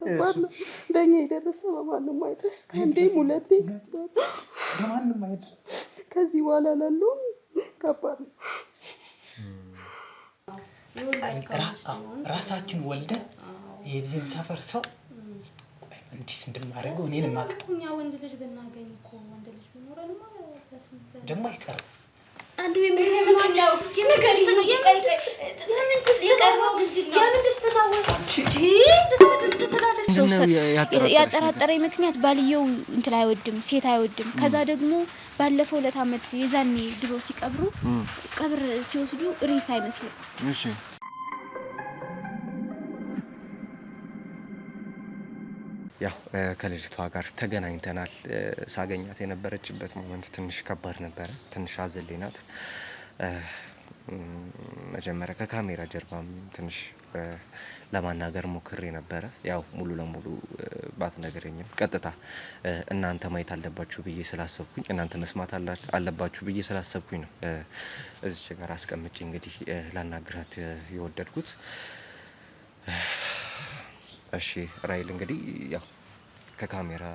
ከባድ ነው በእኛ የደረሰ በማንም አይደርስ ከአንዴም ሁለቴ በማንም አይደርስ ከዚህ በኋላ ላለው ከባድ ነው ራሳችን ወልደን የዚህን ሰፈር ሰው እንዲስ እንደማደርገው እኔን ማቀኛ ወንድ ልጅ ብናገኝ እኮ ወንድ ልጅ ቢኖረን ማለት ደግሞ አይቀርም አንዱ የሚስተናቸው የምንክስት ነው ያጠራጠረኝ ምክንያት ባልየው እንትን አይወድም ሴት አይወድም ከዛ ደግሞ ባለፈው ለታመት የዛኔ ድሮ ሲቀብሩ ቀብር ሲወስዱ ሬሳ አይመስልም እሺ ያው ከልጅቷ ጋር ተገናኝተናል ሳገኛት የነበረችበት ሞመንት ትንሽ ከባድ ነበር ትንሽ አዘልናት መጀመሪያ ከካሜራ ጀርባም ትንሽ ለማናገር ሞክሬ ነበር ያው ሙሉ ለሙሉ ባትነግረኝም ቀጥታ እናንተ ማየት አለባችሁ ብዬ ስላሰብኩኝ እናንተ መስማት አለባችሁ ብዬ ስላሰብኩኝ ነው እዚህ ጋር አስቀምጬ እንግዲህ ላናግራት የወደድኩት እሺ ራይል እንግዲህ ያው ከካሜራ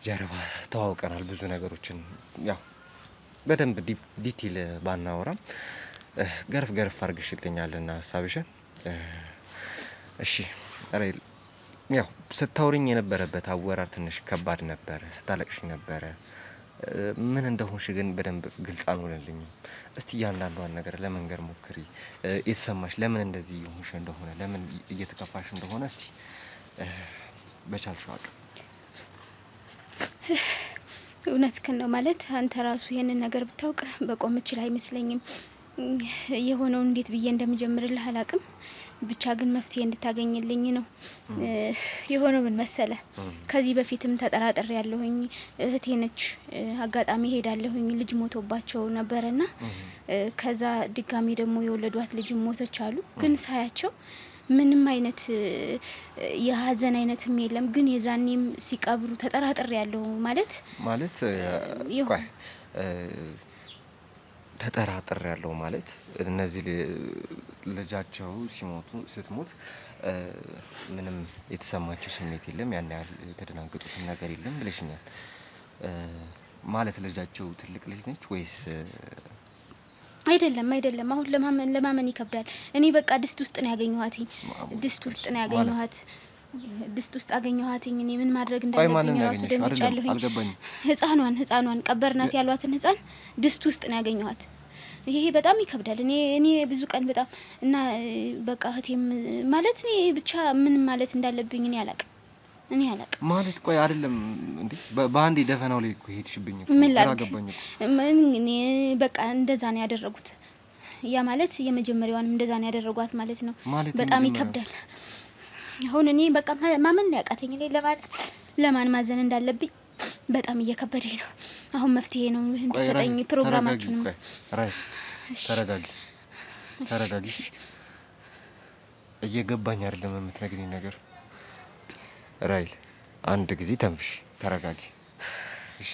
ጀርባ ተዋውቀናል ብዙ ነገሮችን ያው በደንብ ዲቴል ባናወራም ገርፍ አርግሽልኛልና ሐሳብሽን እሺ ራይል ያው ስታወሪኝ የነበረበት አወራር ትንሽ ከባድ ነበር ስታለቅሽ ነበር ምን እንደሆንሽ ግን በደንብ ግልጽ አልሆነልኝም እስቲ ያንዳንዷን ነገር ለመንገር ሞክሪ የተሰማሽ ለምን እንደዚህ ይሆንሽ እንደሆነ ለምን እየተከፋሽ እንደሆነ እስቲ በቻልሽው አቅም እውነትህን ነው ማለት አንተ ራሱ ይሄንን ነገር ብታውቅ በቆም እችል አይመስለኝም የሆነው እንዴት ብዬ እንደምጀምርልህ አላቅም ብቻ ግን መፍትሄ እንድታገኝልኝ ነው የሆነው ምን መሰለ ከዚህ በፊትም ተጠራጥሬ ያለሁኝ እህቴ ነች አጋጣሚ ሄዳለሁኝ ልጅ ሞቶባቸው ነበርና ከዛ ድጋሚ ደግሞ የወለዷት ልጅ ሞተች አሉ ግን ሳያቸው ምንም አይነት የሀዘን አይነትም የለም ግን የዛኔም ሲቀብሩ ተጠራጥሬ ያለው ማለት ቆይ ተጠራጥሬ ያለው ማለት እነዚህ ልጃቸው ስትሞት ምንም የተሰማቸው ስሜት የለም ያን ያህል የተደናገጡት ነገር የለም ብለሽኛል ማለት ልጃቸው ትልቅ ልጅ ነች ወይስ አይደለም አሁን ለማመን ይከብዳል እኔ በቃ ድስት ውስጥ ነው ያገኘኋት ድስት ውስጥ አገኘኋትኝ እኔ ምን ማድረግ እንዳለብኝ ራሱ ደንግጫለሁኝ ህፃኗን ቀበርናት ያሏትን ህፃን ድስት ውስጥ ነው ያገኘኋት ይሄ በጣም ይከብዳል እኔ ብዙ ቀን በጣም እና በቃ እህቴም ማለት እኔ ብቻ ምን ማለት እንዳለብኝ እኔ አላቅም ማለት ቆይ አይደለም እንዴ በአንዴ ደፈናው ላይ እኮ ሄድሽብኝ እኮ አላገባኝ እኔ በቃ እንደዛ ነው ያደረጉት ያ ማለት የመጀመሪያዋንም እንደዛ ነው ያደረጓት ማለት ነው በጣም ይከብዳል አሁን እኔ በቃ ማመን ያቃተኝ እኔ ለማን ማዘን እንዳለብኝ በጣም እየከበደኝ ነው አሁን መፍትሄ ነው እንድትሰጠኝ ፕሮግራማችሁንም ተረጋጊ እየገባኝ አይደለም የምትነግሪኝ ነገር ራይል አንድ ጊዜ ተንፍሽ ተረጋጊ እሺ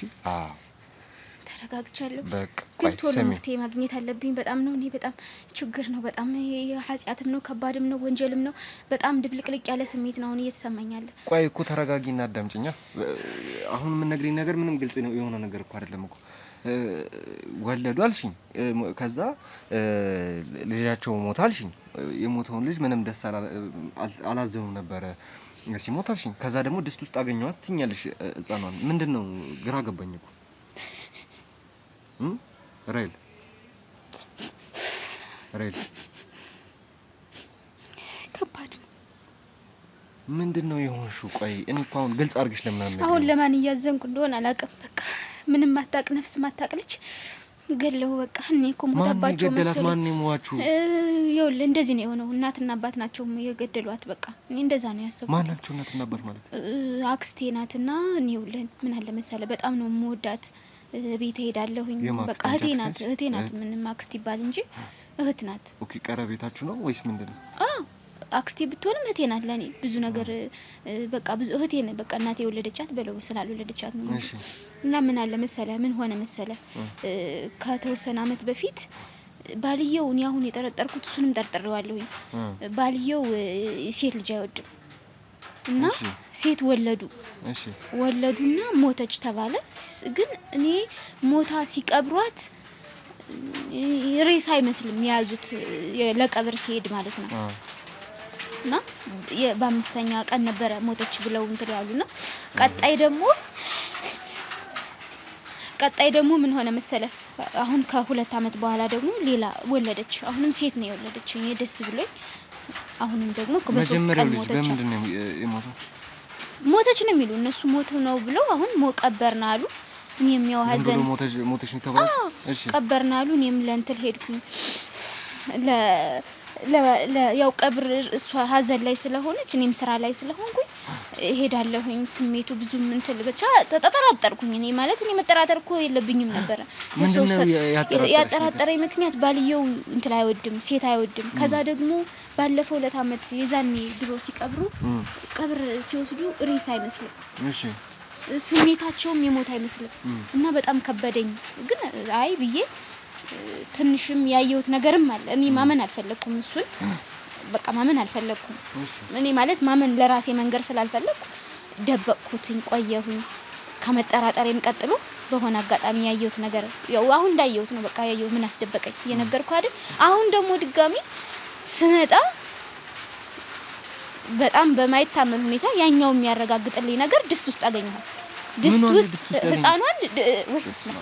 ተረጋግቻለሁ በቃ ቶሎ መፍትሄ ማግኘት አለብኝ በጣም ነው እኔ በጣም ችግር ነው በጣም ኃጢያትም ነው ከባድም ነው ወንጀልም ነው በጣም ድብልቅልቅ ያለ ስሜት ነው እየተሰማኝ ያለ ቆይ እኮ ተረጋጊና አዳምጪኛ አሁን ምን ነግሪኝ ነገር ምንም ግልጽ ነው የሆነ ነገር እኮ አይደለም እኮ ወለዱ አልሽኝ ከዛ ልጃቸው ሞተ አልሽኝ የሞተውን ልጅ ምንም ደስ አላዘኑም ነበር ሲሞት አልሽኝ ከዛ ደግሞ ድስት ውስጥ አገኘኋት ትኛለሽ ህፃኗን ምንድነው ግራ ገባኝ እኮ ራይል ከባድ ነው ምንድነው የሆንሽው ቆይ እኔ እኮ አሁን ግልጽ አድርግሽ ለምን አሁን ለማን እያዘንኩ እንደሆነ አላውቅም በቃ ምንም ማታቅ ነፍስ ማታቅልች ገለው በቃ እኔ እኮ ሞታባቸው መሰለኝ ማን ይሟቹ ይኸውልህ እንደዚህ ነው የሆነው እናትና አባት ናቸው የገደሏት በቃ እኔ እንደዛ ነው ያሰብኩት ማን ናቸው እናትና አባት ማለት አክስቴ ናትና እኔ ይኸውልህ ምን አለ መሰለ በጣም ነው የምወዳት ቤት ሄዳለሁኝ በቃ እህቴ ናት ምንም አክስት ይባል እንጂ እህት ናት ኦኬ ቀረቤታችሁ ነው ወይስ ምንድነው አክስቴ ብትሆንም እህቴ ናት ለኔ ብዙ ነገር በቃ ብዙ እህቴ ነው በቃ እናቴ የወለደቻት በለው ስላልወለደቻት ነው እና ምን አለ መሰለ ምን ሆነ መሰለ ከተወሰነ አመት በፊት ባልየው እኔ አሁን የጠረጠርኩት እሱንም ጠርጥሬዋለሁኝ ባልየው ሴት ልጅ አይወድም እና ሴት ወለዱ ወለዱና ሞተች ተባለ ግን እኔ ሞታ ሲቀብሯት ሬሳ አይመስልም ያዙት ለቀብር ሲሄድ ማለት ነው እና በአምስተኛ ቀን ነበር ሞተች ብለው እንትን ያሉና ቀጣይ ደግሞ ምን ሆነ መሰለ አሁን ከሁለት አመት በኋላ ደግሞ ሌላ ወለደች አሁንም ሴት ነው የወለደችኝ ደስ ብሎኝ አሁንም ደግሞ በሶስት ቀን ሞተች በምንድነው ሞተች ነው የሚሉ እነሱ ሞቱ ነው ብለው አሁን ሞቀበርና አሉ እኔም ያው ሀዘን ሞተች ነው ተባለ እሺ ቀበርና አሉ እኔም ለእንትን ሄድኩኝ ያው ቀብር እሷ ሀዘን ላይ ስለሆነች እኔም ስራ ላይ ስለሆንኩኝ ሄዳለሁኝ ስሜቱ ብዙም እንትን ብቻ ተጠራጠርኩኝ እኔ ማለት እኔ መጠራጠር እኮ የለብኝም ነበር ያጠራጠረኝ ምክንያት ባልየው እንትን አይወድም ሴት አይወድም ከዛ ደግሞ ባለፈው ለት አመት የዛኔ ድሮ ሲቀብሩ ቀብር ሲወስዱ ሬሳ አይመስልም እሺ ስሜታቸውም የሞት አይመስልም እና በጣም ከበደኝ ግን አይ ብዬ ትንሽም ያየሁት ነገርም አለ እኔ ማመን አልፈለኩም እሱን በቃ ማመን አልፈለኩም እኔ ማለት ማመን ለራሴ መንገር ስላልፈለኩ ደበቅኩትኝ ቆየሁኝ ከመጠራጠሬም ቀጥሎ በሆነ አጋጣሚ ያየሁት ነገር ያው አሁን እንዳየሁት ነው በቃ ያየሁ ምን አስደበቀኝ የነገርኩ አይደል አሁን ደግሞ ድጋሚ ስመጣ በጣም በማይታመን ሁኔታ ያኛው የሚያረጋግጥልኝ ነገር ድስት ውስጥ አገኘሁት ድስት ውስጥ ህፃኗን ወይ ስማ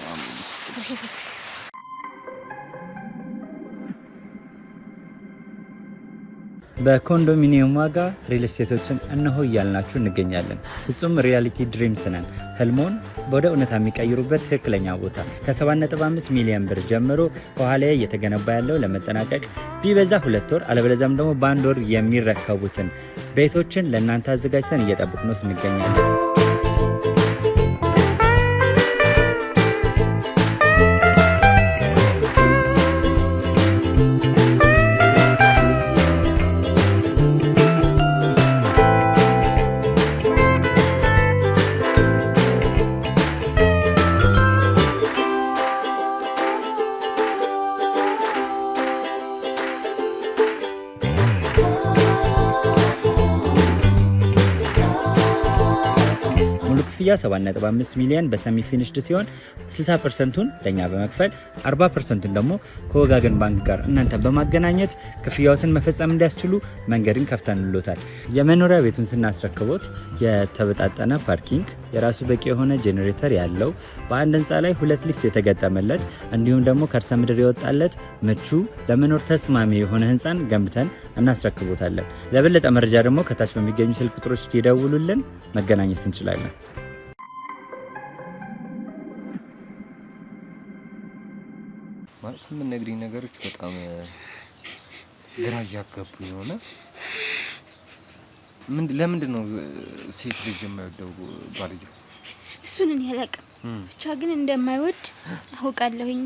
በኮንዶሚኒየም ዋጋ ሪል ስቴቶችን እነሆ እያልናችሁ እንገኛለን ፍጹም ሪያሊቲ ድሪምስ ነን ህልሞን ወደ እውነታ የሚቀይሩበት ትክክለኛ ቦታ ከ7.5 ሚሊዮን ብር ጀምሮ ከኋላ እየተገነባ ያለው ለመጠናቀቅ ቢበዛ 2 ወር አለበለዚያም ደግሞ በአንድ ወር የሚረከቡትን ቤቶችን ለእናንተ አዘጋጅተን እየጠበቅነው እንገኛለን ክፍያ 7.5 ሚሊዮን በሰሚ ፊኒሽድ ሲሆን 60%ን ለኛ በመክፈል 40%ን ደግሞ ከወጋገን ባንክ ጋር እናንተ በማገናኘት ክፍያዎትን መፈጸም እንዲያስችሉ መንገድን ከፍተንልዎታል የመኖሪያ ቤቱን ስናስረክቦት የተበጣጠነ ፓርኪንግ የራሱ በቂ የሆነ ጄኔሬተር ያለው በአንድ ህንጻ ላይ 2 ሊፍት የተገጠመለት እንዲሁም ደግሞ ከርሰ ምድር የወጣለት ምቹ ለመኖር ተስማሚ የሆነ ህንጻን ገንብተን እናስረክቦታለን ለበለጠ መረጃ ደግሞ ከታች በሚገኙ ስልክ ቁጥሮች ይደውሉልን መገናኘት እንችላለን ማለት ምን ነግሪኝ ነገሮች በጣም ግራ ያጋቡኝ ሆነ ለምንድን ነው ሴት ልጅ የማይወደው ባልየው እሱን እኔ አላውቅም ብቻ ግን እንደማይወድ አውቃለሁኝ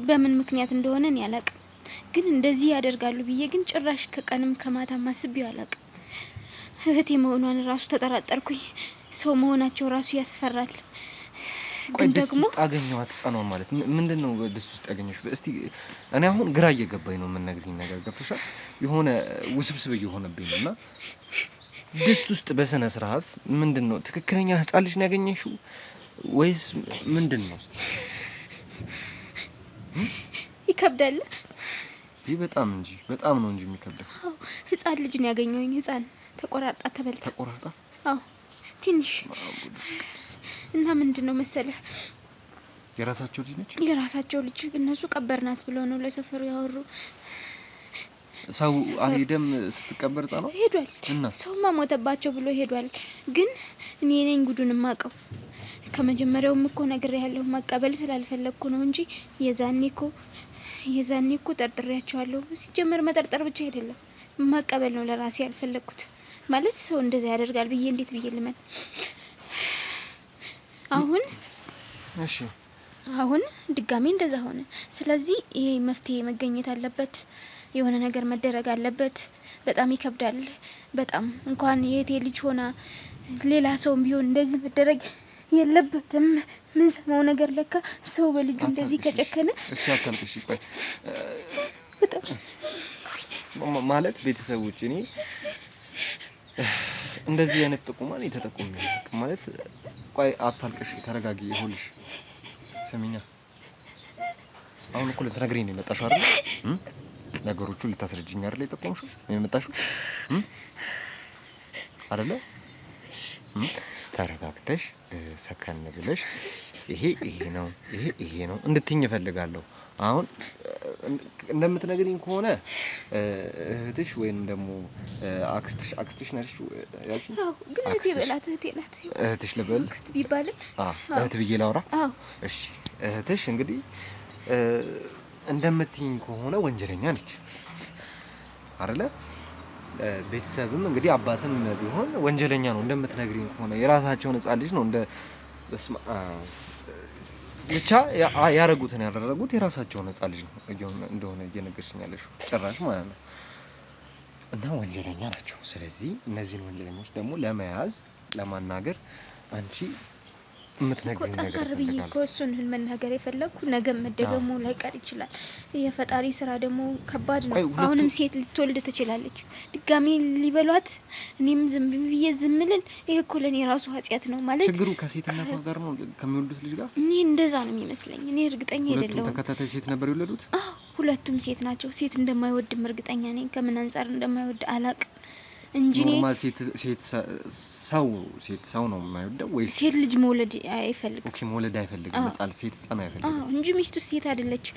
በምን ምክንያት እንደሆነ እኔ አላውቅም ግን እንደዚህ ያደርጋሉ ብዬ ግን ጭራሽ ከቀንም ከማታም አስቤው አላውቅም እህቴ መሆኗን ራሱ ተጠራጠርኩኝ ሰው መሆናቸው ራሱ ያስፈራል ግን ደግሞ አገኘዋት ጻናው ማለት ምንድነው ድስት ውስጥ ያገኘሽ እስቲ እኔ አሁን ግራ እየገባኝ ነው ምን ነግሪኝ ነገር ገብቶሻል የሆነ ውስብስብ እየሆነብኝ ነውና ድስት ውስጥ በሰነ ስርዓት ምንድነው ትክክለኛ ህፃን ልጅ ነው ያገኘሽው ወይስ ምንድነው ይከብዳል በጣም ነው እንጂ የሚከብደው ህፃን ልጅ ነው ያገኘውኝ ህፃን ተቆራርጣ ተበልታ ተቆራርጣ አዎ ትንሽ እና ምንድነው መሰለ የራሳቸው ልጅ ነች የራሳቸው ልጅ እነሱ ቀበርናት ብለው ነው ለሰፈሩ ያወሩ ሰው አሄደም ስትቀበር ጻለው ሄዷል ሰውማ ሞተባቸው ብሎ ሄዷል ግን እኔ ነኝ ጉዱን ማቀው ከመጀመሪያውም እኮ ነገር ያለው ማቀበል ስላልፈለኩ ነው እንጂ የዛኔ እኮ ጠርጥሬያቸዋለሁ ሲጀመር መጠርጠር ብቻ አይደለም ማቀበል ነው ለራሴ ያልፈለኩት ማለት ሰው እንደዛ ያደርጋል ብዬ እንዴት ብዬ ልመን አሁን ድጋሚ እንደዛ ሆነ ስለዚህ ይሄ መፍትሄ መገኘት አለበት የሆነ ነገር መደረግ አለበት በጣም ይከብዳል በጣም እንኳን የቴ ልጅ ሆና ሌላ ሰውም ቢሆን እንደዚህ መደረግ የለበትም ምን ሰማው ነገር ለካ ሰው በልጅ እንደዚህ ከጨከነ እሺ አታልቅሽ ቆይ ማለት ቤተሰቦች እኔ እንደዚህ አይነት ጥቁማን የተጠቁም ማለት ቆይ አታልቅሽ ተረጋጊ ይሁንሽ ስሚኛ አሁን እኮ ልትነግሪኝ ነው የመጣሽው አይደል ነገሮቹ ልታስረጅኝ አይደል የጠቆምሽው የመጣሽው አይደለ ተረጋግተሽ ሰከን ብለሽ ይሄ ነው እንድትኝ እፈልጋለሁ አሁን እንደምትነግሪኝ ከሆነ እህትሽ ወይንም ደግሞ አክስትሽ ነሽ ያልሽ አዎ ግን እህቴ በላት እህቴ ናት እህትሽ ልበል አክስት ቢባልም እህት ብዬ ላውራ አዎ እሺ እህትሽ እንግዲህ እንደምትኝ ከሆነ ወንጀለኛ ነች አይደለ ቤተሰብም እንግዲህ አባትም ቢሆን ወንጀለኛ ነው እንደምትነግሪኝ ከሆነ የራሳቸውን ህፃን ልጅ ነው እንደ ብቻ ያረጉትን ያደረጉት የራሳቸውን ህፃን ልጅ ነው እንደሆነ እየነገርሽኝ ያለሽው ጭራሽ ማለት ነው እና ወንጀለኛ ናቸው ስለዚህ እነዚህን ወንጀለኞች ደግሞ ለመያዝ ለማናገር አንቺ የምትነግሪኝ ነገር ጠንከር ብዬ እኮ እሱን መናገር የፈለኩ ነገ መደገሙ ላይቀር ይችላል የፈጣሪ ስራ ደግሞ ከባድ ነው አሁንም ሴት ልትወልድ ትችላለች ድጋሚ ሊበሏት እኔም ዝም ብዬ ዝምልን ይሄ እኮ ለኔ ራሱ ኃጢያት ነው ማለት ችግሩ ከሴትነቷ ጋር ነው ከሚወልዱት ልጅ ጋር እኔ እንደዛ ነው የሚመስለኝ እኔ እርግጠኛ አይደለሁም ተከታታይ ሴት ነበር የወለዱት ሁለቱም ሴት ናቸው ሴት እንደማይወድም እርግጠኛ ነኝ ከምን አንፃር እንደማይወድ አላቅ እንጂ ኖርማል ሴት ሰው ነው የማይወደው ወይ ሴት ልጅ መውለድ አይፈልግም ኦኬ መውለድ አይፈልግም መጻል ሴት ጻና አይፈልግም እንጂ ሚስቱ ሴት አይደለች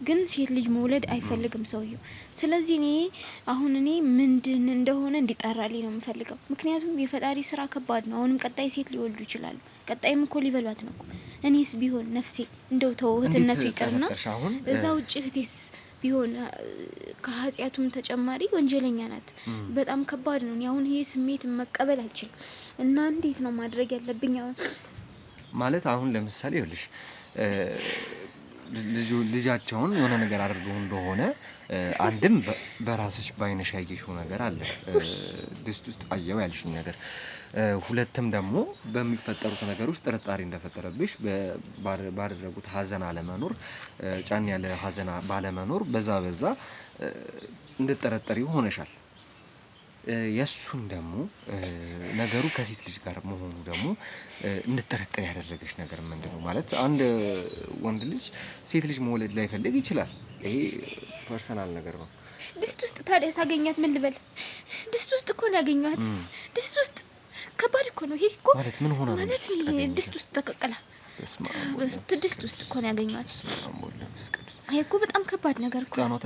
ግን ሴት ልጅ መውለድ አይፈልግም ሰውየው ስለዚህ እኔ ምንድን እንደሆነ እንዲጣራልኝ ነው የምፈልገው ምክንያቱም የፈጣሪ ስራ ከባድ ነው አሁንም ቀጣይ ሴት ሊወልዱ ይችላሉ ቀጣይም እኮ ሊበሏት ነው እኔስ ቢሆን ነፍሴ እንደው ተውህትነቱ ይቀርና እዛ ውጭ እህቴስ ቢሆን ከኃጢያቱም ተጨማሪ ወንጀለኛ ናት በጣም ከባድ ነው አሁን ይሄ ስሜት መቀበል አልችልም እና እንዴት ነው ማድረግ ያለብኝ አሁን ማለት አሁን ለምሳሌ ይኸውልሽ ልጃቸውን የሆነ ነገር አድርገው እንደሆነ አንድም በራስሽ ባይነሽ ያየሽው ነገር አለ ድስት ውስጥ አየው ያልሽኝ ነገር ሁለቱም ደግሞ በሚፈጠሩት ነገር ውስጥ ጥርጣሬ እንደፈጠረብሽ ባደረጉት ሀዘን አለመኖር ጫን ያለ ሀዘን ባለመኖር በዛ እንድትጠረጠሪ ሆነሻል የሱን ደግሞ ነገሩ ከሴት ልጅ ጋር መሆኑ ደግሞ እንድትጠረጠሪ ያደረገሽ ነገር ምንድነው ማለት አንድ ወንድ ልጅ ሴት ልጅ መውለድ ላይ ፈልግ ይችላል ይሄ ፐርሰናል ነገር ነው ድስት ውስጥ ታዲያ ሳገኛት ምን ልበል ድስት ውስጥ እኮ ነው ያገኘኋት ድስት ውስጥ ከባድ እኮ ነው ይሄ እኮ ማለት ምን ሆነ ማለት ድስት ውስጥ ተቀቀላ ድስት ውስጥ እኮ ነው ያገኘኋት ይሄ እኮ በጣም ከባድ ነገር እኮ ነው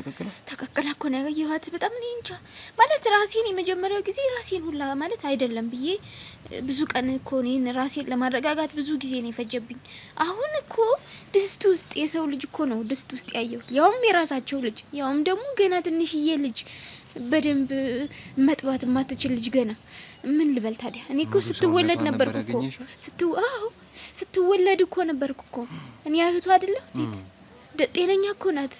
ተቀቀላ እኮ ነው ያገኘኋት በጣም እኔ እንጃ ማለት ራሴን የመጀመሪያው ጊዜ ራሴን ሁላ ማለት አይደለም ብዬ ብዙ ቀን እኮ እኔን ራሴን ለማረጋጋት ብዙ ጊዜ ነው የፈጀብኝ አሁን እኮ ድስት ውስጥ የሰው ልጅ እኮ ነው ድስት ውስጥ ያየው ያውም የራሳቸው ልጅ ያውም ደግሞ ገና ትንሽዬ ልጅ በደንብ መጥባት ማትችል ልጅ ገና ምን ልበል ታዲያ እኔ እኮ ስትወለድ ነበርኩ እኮ ስትወለድ እኮ ነበርኩ እኮ እኔ እህቷ አይደለ ጤነኛ እኮ ናት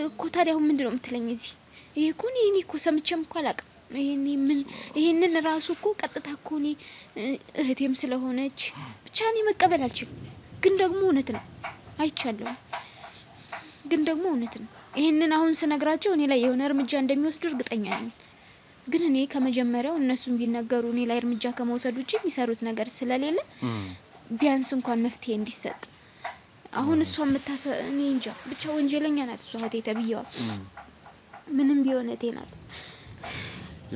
እኮ ታዲያ ምንድነው የምትለኝ እዚህ ይሄ እኮ እኔ እኮ ሰምቼም እኮ አላውቅም ይሄንን ራሱ እኮ ቀጥታ እኮ እኔ እህቴም ስለሆነች ብቻ እኔ መቀበል አልችልም ግን ደግሞ እውነት ነው አይቻለሁ ግን ደግሞ እውነት ነው ይሄንን አሁን ስነግራቸው እኔ ላይ የሆነ እርምጃ እንደሚወስዱ እርግጠኛ ነኝ ግን እኔ ከመጀመሪያው እነሱም ቢነገሩ እኔ ላይ እርምጃ ከመውሰድ ውጪ የሚሰሩት ነገር ስለሌለ ቢያንስ እንኳን መፍትሄ እንዲሰጥ አሁን እሷ እኔ እንጃ ብቻ ወንጀለኛ ናት እሷ እህቴ ተብዬዋ ምንም ቢሆን እህቴ ናት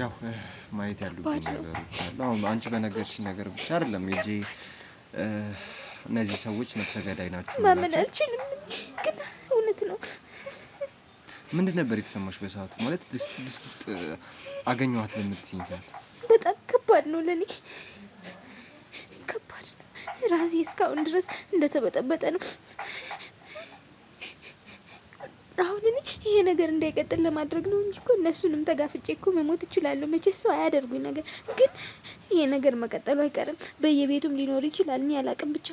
ያው ማየት ያሉብኝ ነገሮች አሉ አሁን አንቺ በነገርሽኝ ነገር ብቻ አይደለም እንጂ እነዚህ ሰዎች ነፍሰ ገዳይ ናቸው ማመን አልችልም ግን እውነት ነው ምንድን ነበር የተሰማሽ በሰዓቱ ማለት ድስት ውስጥ አገኘኋት ለምትይኝ ሰዓት በጣም ከባድ ነው ለኔ ከባድ ነው ራሴ እስካሁን ድረስ እንደተበጠበጠ ነው አሁን እኔ ይሄ ነገር እንዳይቀጥል ለማድረግ ነው እንጂ እኮ እነሱንም ተጋፍጬ እኮ መሞት እችላለሁ መቼስ ሰው አያደርጉኝ ነገር ግን ይሄ ነገር መቀጠሉ አይቀርም በየቤቱም ሊኖር ይችላል እኔ አላቅም ብቻ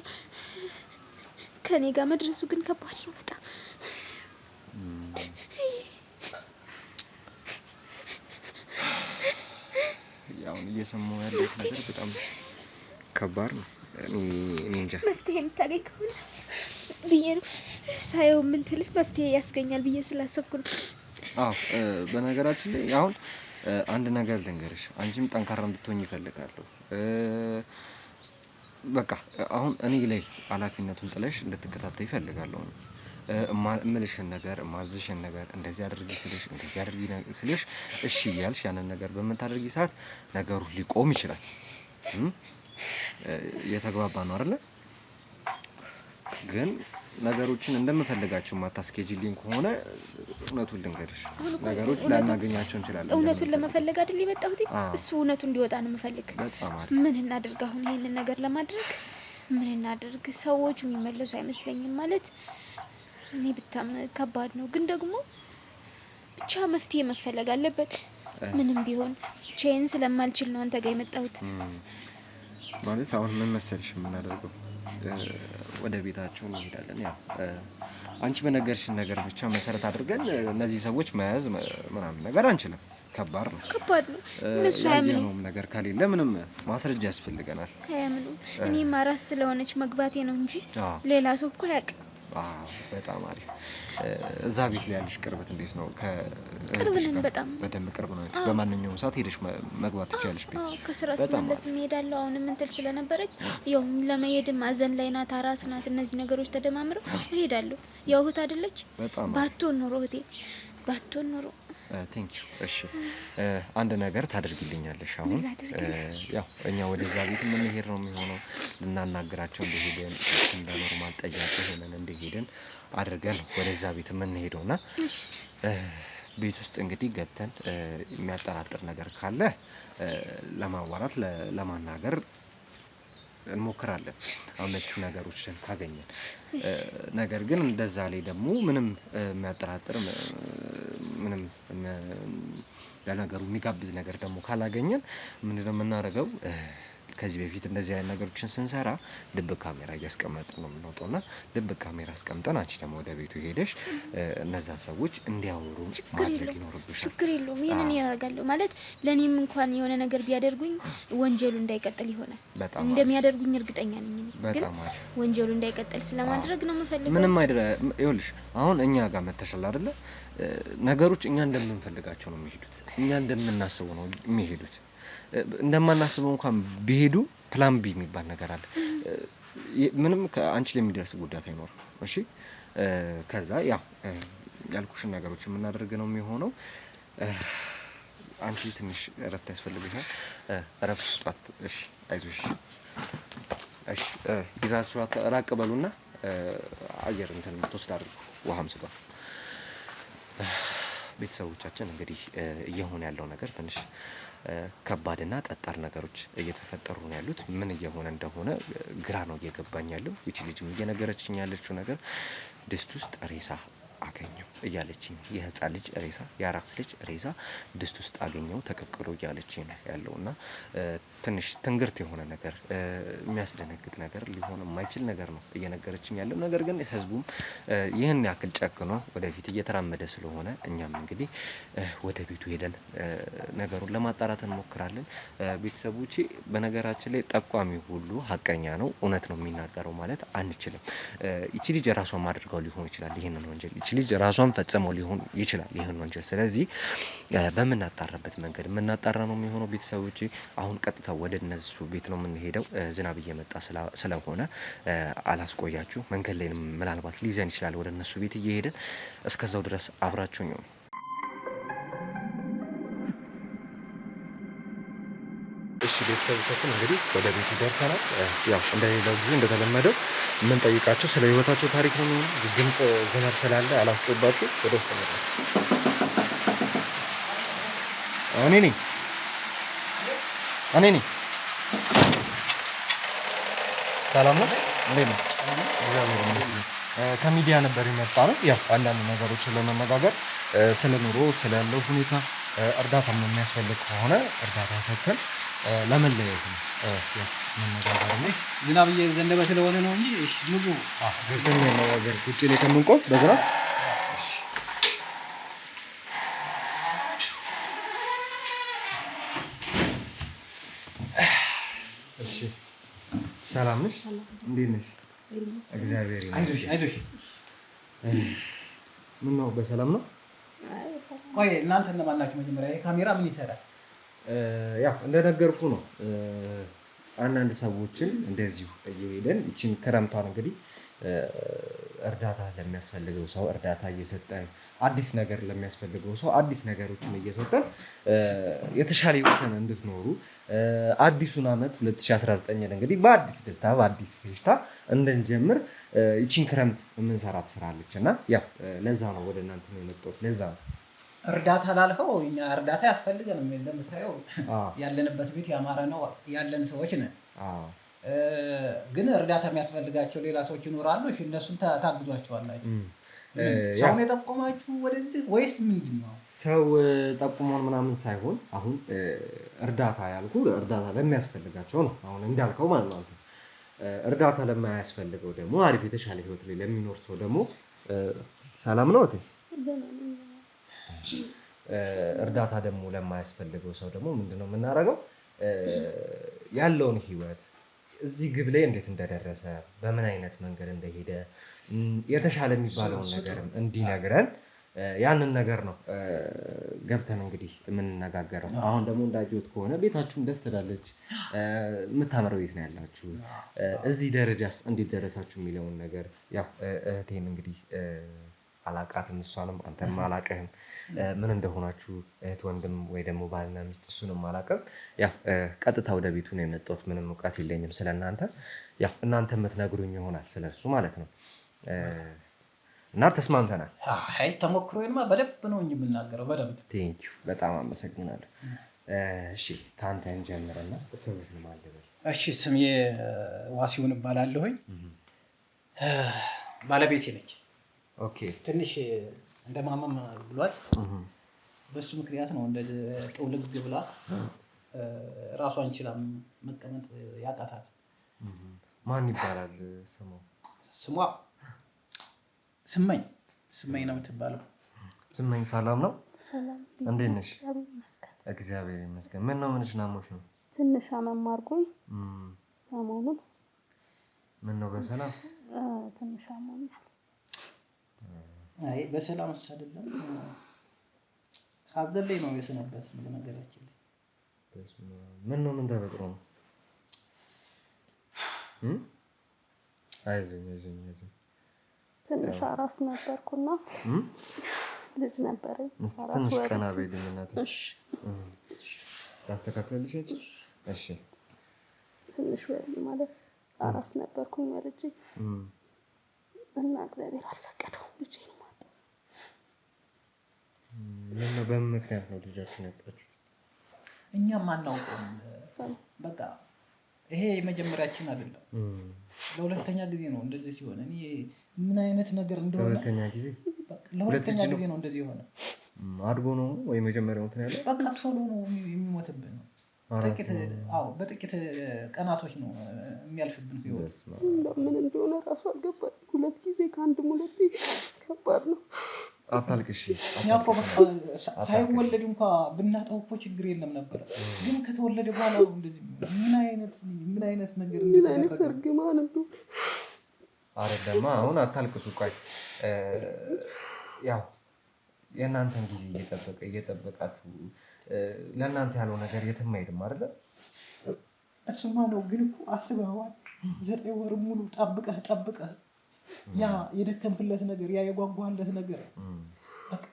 ከኔ ጋር መድረሱ ግን ከባድ ነው በጣም ያው እየሰማሁ ያለው ነገር በጣም ከባድ ነው እኔ እንጃ መፍትሄ የምታገኝ ከሆነ ብዬ ነው ሳየው ምን ትልህ መፍትሄ ያስገኛል ብዬ ስላሰብኩ ነው በነገራችን ላይ አሁን አንድ ነገር ልንገርሽ፣ አንቺም ጠንካራ እንድትሆኝ ይፈልጋለሁ። በቃ አሁን እኔ ላይ ኃላፊነቱን ጥለሽ እንድትከታተይ ይፈልጋለሁ። እምልሽን ነገር ማዝሽን ነገር እንደዚህ አድርጊ ስልሽ እንደዚህ አድርጊ ስልሽ እሺ እያልሽ ያንን ነገር በምታደርጊ ሰዓት ነገሩ ሊቆም ይችላል። የተግባባ ነው አይደለ? ግን ነገሮችን እንደምፈልጋቸው ማታስኬጂልኝ ከሆነ እውነቱን ልንገርሽ ነገሮች ላናገኛቸው እንችላለን። እውነቱን ለመፈለግ አይደል የመጣሁት? እሱ እውነቱ እንዲወጣ ነው የምፈልግ። ምን እናድርግ አሁን ይሄንን ነገር ለማድረግ ምን እናድርግ? ሰዎቹ የሚመለሱ አይመስለኝም። ማለት እኔ በጣም ከባድ ነው፣ ግን ደግሞ ብቻ መፍትሄ መፈለግ አለበት። ምንም ቢሆን ብቻዬን ስለማልችል ነው አንተ ጋር የመጣሁት። ማለት አሁን ምን መሰልሽ የምናደርገው ወደ ቤታቸው እንሄዳለን። ያው አንቺ በነገርሽን ነገር ብቻ መሰረት አድርገን እነዚህ ሰዎች መያዝ ምናምን ነገር አንችልም። ከባድ ነው። እነሱ አያምኑም። ነገር ከሌለ ምንም ማስረጃ ያስፈልገናል። አያምኑም። እኔም አራስ ስለሆነች መግባቴ ነው እንጂ ሌላ ሰው እኮ አያውቅም። በጣም አሪፍ። እዛ ቤት ላይ ያለሽ ቅርበት እንዴት ነው? ቅርብ ነን በጣም በደንብ ቅርብ ነው። በማንኛውም ሰዓት ሄደሽ መግባት ትችያለሽ ቤት? ከስራ ስመለስ እሄዳለሁ። አሁንም እንትን ስለነበረች ያው ለመሄድም አዘን ላይ ናት፣ አራስ ናት። እነዚህ ነገሮች ተደማምረው እሄዳለሁ። ያው እህት አይደለች? ባትሆን ኖሮ እህቴ ባትሆን ኖሮ ቴንክ ዩ። እሺ አንድ ነገር ታደርግልኛለሽ። አሁን ያው እኛ ወደዛ ቤት የምንሄድ ነው የሚሆነው። ልናናግራቸው እንደሄደን እንደ ኖርማል ጠያቂ ሆነን እንደሄደን አድርገን ወደዛ ቤት የምንሄደውና ቤት ውስጥ እንግዲህ ገብተን የሚያጠራጥር ነገር ካለ ለማዋራት ለማናገር እንሞክራለን። አመቹ ነገሮችን ካገኘን። ነገር ግን እንደዛ ላይ ደግሞ ምንም የሚያጠራጥር ምንም ለነገሩ የሚጋብዝ ነገር ደግሞ ካላገኘን ምንድነው የምናደርገው? ከዚህ በፊት እንደዚህ አይነት ነገሮችን ስንሰራ ድብቅ ካሜራ እያስቀመጥን ነው የምንወጣውና ድብቅ ካሜራ አስቀምጠን አንቺ ደግሞ ወደ ቤቱ ሄደሽ እነዛን ሰዎች እንዲያወሩ ማድረግ ይኖርብሻል። ችግር የለውም። ይሄንን ያደርጋለሁ ማለት ለኔም እንኳን የሆነ ነገር ቢያደርጉኝ ወንጀሉ እንዳይቀጥል ይሆናል። እንደሚያደርጉኝ እርግጠኛ ነኝ። ግን ወንጀሉ እንዳይቀጥል ስለማድረግ ነው የምፈልገው። ምንም አይደለም። ይኸውልሽ አሁን እኛ ጋር መተሻል አይደለ? ነገሮች እኛ እንደምንፈልጋቸው ነው የሚሄዱት። እኛ እንደምናስበው ነው የሚሄዱት። እንደማናስበው እንኳን ቢሄዱ ፕላን ቢ የሚባል ነገር አለ። ምንም ከአንቺ ላይ የሚደርስ ጉዳት አይኖርም። እሺ ከዛ ያው ያልኩሽን ነገሮች የምናደርግ ነው የሚሆነው። አንቺ ትንሽ እረፍት ያስፈልግሻል። እረፍት ስጧት። እሺ አይዞሽ። እሺ ይዛችኋት ራቅ በሉና አየር እንትን ተወስድ አድርጉ። ውሃም ስጧት። ቤተሰቦቻችን እንግዲህ እየሆነ ያለው ነገር ትንሽ ከባድና ጠጣር ነገሮች እየተፈጠሩ ነው ያሉት። ምን እየሆነ እንደሆነ ግራ ነው እየገባኝ ያለው። እቺ ልጅም እየነገረችኝ ያለችው ነገር ድስት ውስጥ ሬሳ አገኘው እያለችኝ፣ የህፃን ልጅ ሬሳ፣ የአራስ ልጅ ሬሳ ድስት ውስጥ አገኘው ተቀቅሎ እያለችኝ ነው ያለውና ትንሽ ትንግርት የሆነ ነገር የሚያስደነግጥ ነገር ሊሆን የማይችል ነገር ነው እየነገረችኝ ያለው። ነገር ግን ህዝቡም ይህን ያክል ጨክኖ ወደፊት እየተራመደ ስለሆነ እኛም እንግዲህ ወደ ቤቱ ሄደን ነገሩን ለማጣራት እንሞክራለን። ቤተሰቦቼ በነገራችን ላይ ጠቋሚ ሁሉ ሀቀኛ ነው፣ እውነት ነው የሚናገረው ማለት አንችልም። እቺ ልጅ ራሷን ማድርገው ሊሆን ይችላል ይሄንን ወንጀል። እቺ ልጅ ራሷን ፈጽመው ሊሆን ይችላል ይሄን ወንጀል። ስለዚህ በምናጣራበት መንገድ የምናጣራ ነው የሚሆነው። ቤተሰቦቼ አሁን ቀጥታ ወደ እነሱ ቤት ነው የምንሄደው። ዝናብ እየመጣ ስለሆነ አላስቆያችሁ። መንገድ ላይ ምናልባት ሊዘን ይችላል ወደ እነሱ ቤት እየሄድን። እስከዛው ድረስ አብራችሁኝ ነው። እሺ ቤተሰቦቻችን እንግዲህ ወደ ቤቱ ደርሰናል። ያው እንደሌላው ጊዜ እንደተለመደው የምንጠይቃቸው ስለ ህይወታቸው ታሪክ ነው የሚሆነው። ድምፅ ዝናብ ስላለ አላስጮባችሁ። ወደ ውስጥ ነው እኔ ነኝ። ሰላም ነው? እንዴት ነው? እግዚአብሔር ይመስገን። ከሚዲያ ነበር የመጣ ነው። ያው አንዳንድ ነገሮችን ለመነጋገር ስለ ኑሮ ስላለው ሁኔታ እርዳታ የሚያስፈልግ ከሆነ እርዳታ ሰጥተን ለመለያየት ነው። ያው መነጋገር ነው። ዝናብ እየዘነበ ስለሆነ ነው እንጂ እሺ ንጉ ገብተን መነጋገር ውጪ ላይ ከምንቆም በዝናብ ሰላም ነሽ? እንዴት ነሽ? እግዚአብሔር ይመስገን። አይዞሽ። ምን ነው በሰላም ነው? ቆይ እናንተ እነማን ናችሁ? መጀመሪያ ይሄ ካሜራ ምን ይሰራል? ያው እንደነገርኩ ነው። አንዳንድ ሰዎችን እንደዚሁ እየሄደን እቺን ክረምቷን እንግዲህ እርዳታ ለሚያስፈልገው ሰው እርዳታ እየሰጠን አዲስ ነገር ለሚያስፈልገው ሰው አዲስ ነገሮችን እየሰጠን የተሻለ ህይወትን እንድትኖሩ አዲሱን ዓመት 2019 እንግዲህ በአዲስ ደስታ በአዲስ ፌሽታ እንድንጀምር እቺን ክረምት የምንሰራት ስራ አለች እና ያው ለዛ ነው ወደ እናንተ ነው የመጣሁት። ለዛ ነው እርዳታ ላልከው እኛ እርዳታ ያስፈልገን እንደምታየው ያለንበት ቤት ያማረ ነው ያለን ሰዎች ነን። ግን እርዳታ የሚያስፈልጋቸው ሌላ ሰዎች ይኖራሉ። እሺ እነሱን ታግዟቸዋላችሁ? ሰውን የጠቆማችሁ ወደዚህ ወይስ ምንድን ነው? ሰው ጠቁሞን ምናምን ሳይሆን አሁን እርዳታ ያልኩ እርዳታ ለሚያስፈልጋቸው ነው። አሁን እንዳልከው ማለት ነው። እርዳታ ለማያስፈልገው ደግሞ አሪፍ የተሻለ ህይወት ላይ ለሚኖር ሰው ደግሞ ሰላም ነው። እርዳታ ደግሞ ለማያስፈልገው ሰው ደግሞ ምንድነው የምናደርገው? ያለውን ህይወት እዚህ ግብ ላይ እንዴት እንደደረሰ በምን አይነት መንገድ እንደሄደ የተሻለ የሚባለውን ነገር እንዲነግረን ያንን ነገር ነው ገብተን እንግዲህ የምንነጋገረው። አሁን ደግሞ እንዳየሁት ከሆነ ቤታችሁን ደስ ትላለች፣ የምታምረው ቤት ነው ያላችሁ። እዚህ ደረጃስ እንዴት ደረሳችሁ የሚለውን ነገር ያው እህቴን እንግዲህ አላቃትም፣ እሷንም አንተንም አላቀህም ምን እንደሆናችሁ እህት ወንድም ወይ ደግሞ ባልና ሚስት እሱንም አላቀም። ያው ቀጥታ ወደ ቤቱ ነው የመጣሁት። ምንም እውቀት የለኝም ስለእናንተ። ያው እናንተ የምትነግሩኝ ይሆናል ስለሱ ማለት ነው። እና ተስማምተናል። አይ ተሞክሮዬንማ በደንብ ነው እንጂ የምናገረው በደንብ። ቴንኪው በጣም አመሰግናለሁ። እሺ ካንተ እንጀምርና ስምህ ማን ልበል? እሺ ስሜ ዋሲሁን እባላለሁኝ። ባለቤቴ ነች። ኦኬ ትንሽ እንደማመም ብሏት በሱ ምክንያት ነው እንደ ጥውልግ ብላ ራሷን ችላ መቀመጥ ያቃታት። ማን ይባላል ስሙ? ስሟ ስመኝ ነው የምትባለው። ስመኝ ሰላም ነው? ሰላም እንዴት ነሽ? እግዚአብሔር ይመስገን። ምን ነው ምንሽ ናሞሽ ነው? ትንሽ አመም አድርጎኝ ሰሞኑን። ምን ነው በሰላም? ትንሽ አሞኛል። አይ በሰላም አይደለም፣ ሀዘን ላይ ነው የሰነበት ነገራችን ላይ። ምን ነው ምን ተፈጥሮ ነው? አይዞኝ ትንሽ አራስ ነበርኩና ልጅ ነበረኝ። ትንሽ ቀና በይልኝ እናቴ። እሺ ታስተካክላለሽ? እሺ ትንሽ ወልድ ማለት አራስ ነበርኩኝ ወልጄ እና እግዚአብሔር አልፈቀደው ልጅ ነው ማለት። ምን ነው በምን ምክንያት ነው ልጃችን ያጣችሁት? እኛም አናውቀውም። በቃ ይሄ የመጀመሪያችን አይደለም፣ ለሁለተኛ ጊዜ ነው እንደዚህ ሲሆን። እኔ ምን አይነት ነገር እንደሆነ ለሁለተኛ ጊዜ ነው እንደዚህ ሆነ። አድጎ ነው ወይ መጀመሪያው እንትን ያለው? በቃ ቶሎ ነው የሚሞትብን ነው። በጥቂት ቀናቶች ነው የሚያልፍብን ህይወት። ምን እንደሆነ ራሱ አልገባኝ። ሁለት ጊዜ ከአንድም ሁለቴ ከባድ ነው። አታልቅሽ። እኛ እኮ ሳይወለድ እንኳን ብናጣው እኮ ችግር የለም ነበር፣ ግን ከተወለደ በኋላ ነው እንደዚህ። ምን አይነት ነገር ምን አይነት እርግማን ነው አይደለም። አሁን አታልቅሱ። ቆይ ያው የእናንተን ጊዜ እየጠበቃችሁ ለእናንተ ያለው ነገር የትም አይሄድም አይደለ? እሱማ ነው። ግን እኮ አስበዋል 9 ወር ሙሉ ጠብቀህ ያ የደከምክለት ነገር ያ የጓጓለት ነገር በቃ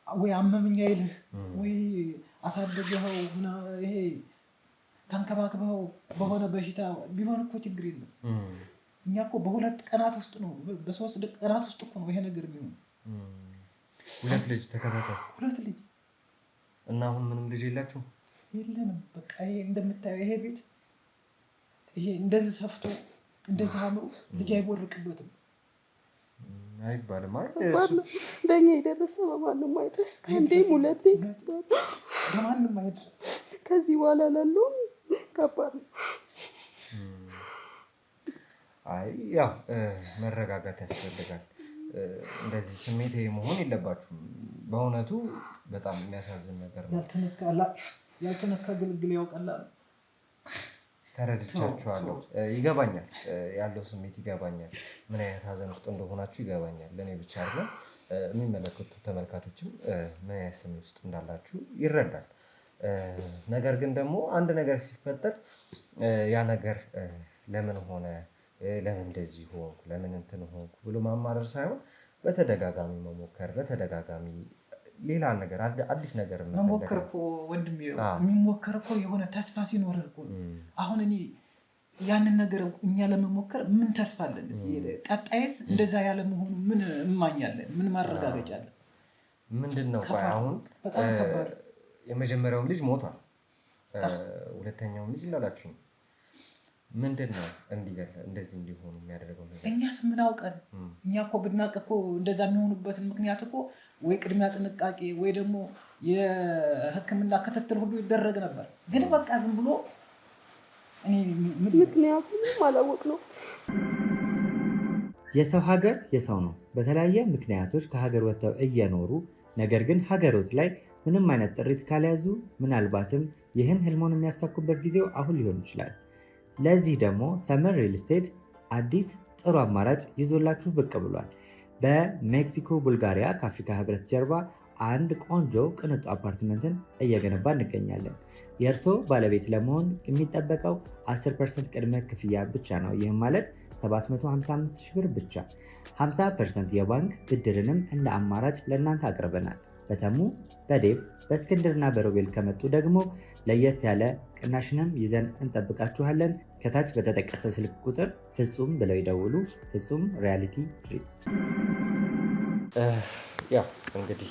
ወይ አመመኛ ይልህ ወይ አሳደገኸው ይሄ ተንከባክበኸው በሆነ በሽታ ቢሆን እኮ ችግር የለም። እኛ እኮ በ2 ቀናት ውስጥ ነው በ3 ቀናት ውስጥ እኮ ነው ይሄ ነገር የሚሆነው። 2 ልጅ ተከታታይ 2 ልጅ እና አሁን ምንም ልጅ የላችሁም? የለንም። በቃ ይሄ እንደምታየው ይሄ ቤት ይሄ እንደዚህ ሰፍቶ እንደዚህ አምሮ ልጅ አይቦርቅበትም አይባልም። በእኛ የደረሰ በማንም አይደርስ። ከአንዴም ሁለቴ በማንም አይደርስ። ከዚህ በኋላ ላለውም ከባድ ነው። አይ ያው መረጋጋት ያስፈልጋል። እንደዚህ ስሜት መሆን የለባችሁም። በእውነቱ በጣም የሚያሳዝን ነገር ነው። ያልተነካ ግልግል ያውቃል። ተረድቻችኋለሁ። ይገባኛል፣ ያለው ስሜት ይገባኛል። ምን አይነት ሀዘን ውስጥ እንደሆናችሁ ይገባኛል። ለእኔ ብቻ አይደለም የሚመለከቱ ተመልካቾችም ምን አይነት ስሜት ውስጥ እንዳላችሁ ይረዳል። ነገር ግን ደግሞ አንድ ነገር ሲፈጠር ያ ነገር ለምን ሆነ፣ ለምን እንደዚህ ሆንኩ፣ ለምን እንትን ሆንኩ ብሎ ማማረር ሳይሆን በተደጋጋሚ መሞከር፣ በተደጋጋሚ ሌላ ነገር አዲስ ነገር መሞከር እኮ ወንድሜ የሚሞከር እኮ የሆነ ተስፋ ሲኖርህ እኮ አሁን እኔ ያንን ነገር እኛ ለመሞከር ምን ተስፋ አለን? ቀጣይስ እንደዛ ያለ መሆኑ ምን እማኛለን? ምን ማረጋገጫ አለን? ምንድነው? አሁን በጣም ከባድ። የመጀመሪያውም ልጅ ሞቷል፣ ሁለተኛውም ልጅ እንዳላችሁ ምንድነው እንደዚህ እንዲሆኑ የሚያደርገው ነገር? እኛስ ምን አውቀን? እኛ እኮ ብናውቅ እኮ እንደዛ የሚሆኑበትን ምክንያት እኮ ወይ ቅድሚያ ጥንቃቄ ወይ ደግሞ የሕክምና ክትትል ሁሉ ይደረግ ነበር። ግን በቃ ዝም ብሎ ምክንያቱም አላወቅ ነው። የሰው ሀገር የሰው ነው። በተለያየ ምክንያቶች ከሀገር ወጥተው እየኖሩ ነገር ግን ሀገሮት ላይ ምንም አይነት ጥሪት ካልያዙ ምናልባትም ይህን ህልሞን የሚያሳኩበት ጊዜው አሁን ሊሆን ይችላል። ለዚህ ደግሞ ሰመር ሪል ስቴት አዲስ ጥሩ አማራጭ ይዞላችሁ ብቅ ብሏል። በሜክሲኮ ቡልጋሪያ ከአፍሪካ ህብረት ጀርባ አንድ ቆንጆ ቅንጡ አፓርትመንትን እየገነባ እንገኛለን። የእርስዎ ባለቤት ለመሆን የሚጠበቀው 10% ቅድመ ክፍያ ብቻ ነው። ይህም ማለት 755 ሺህ ብር ብቻ። 50% የባንክ ብድርንም እንደ አማራጭ ለእናንተ አቅርበናል። በተሙ በዴቭ በእስክንድርና በሮቤል ከመጡ ደግሞ ለየት ያለ ቅናሽንም ይዘን እንጠብቃችኋለን። ከታች በተጠቀሰው ስልክ ቁጥር ፍጹም ብለው ይደውሉ። ፍጹም ሪያሊቲ ትሪፕስ። ያው እንግዲህ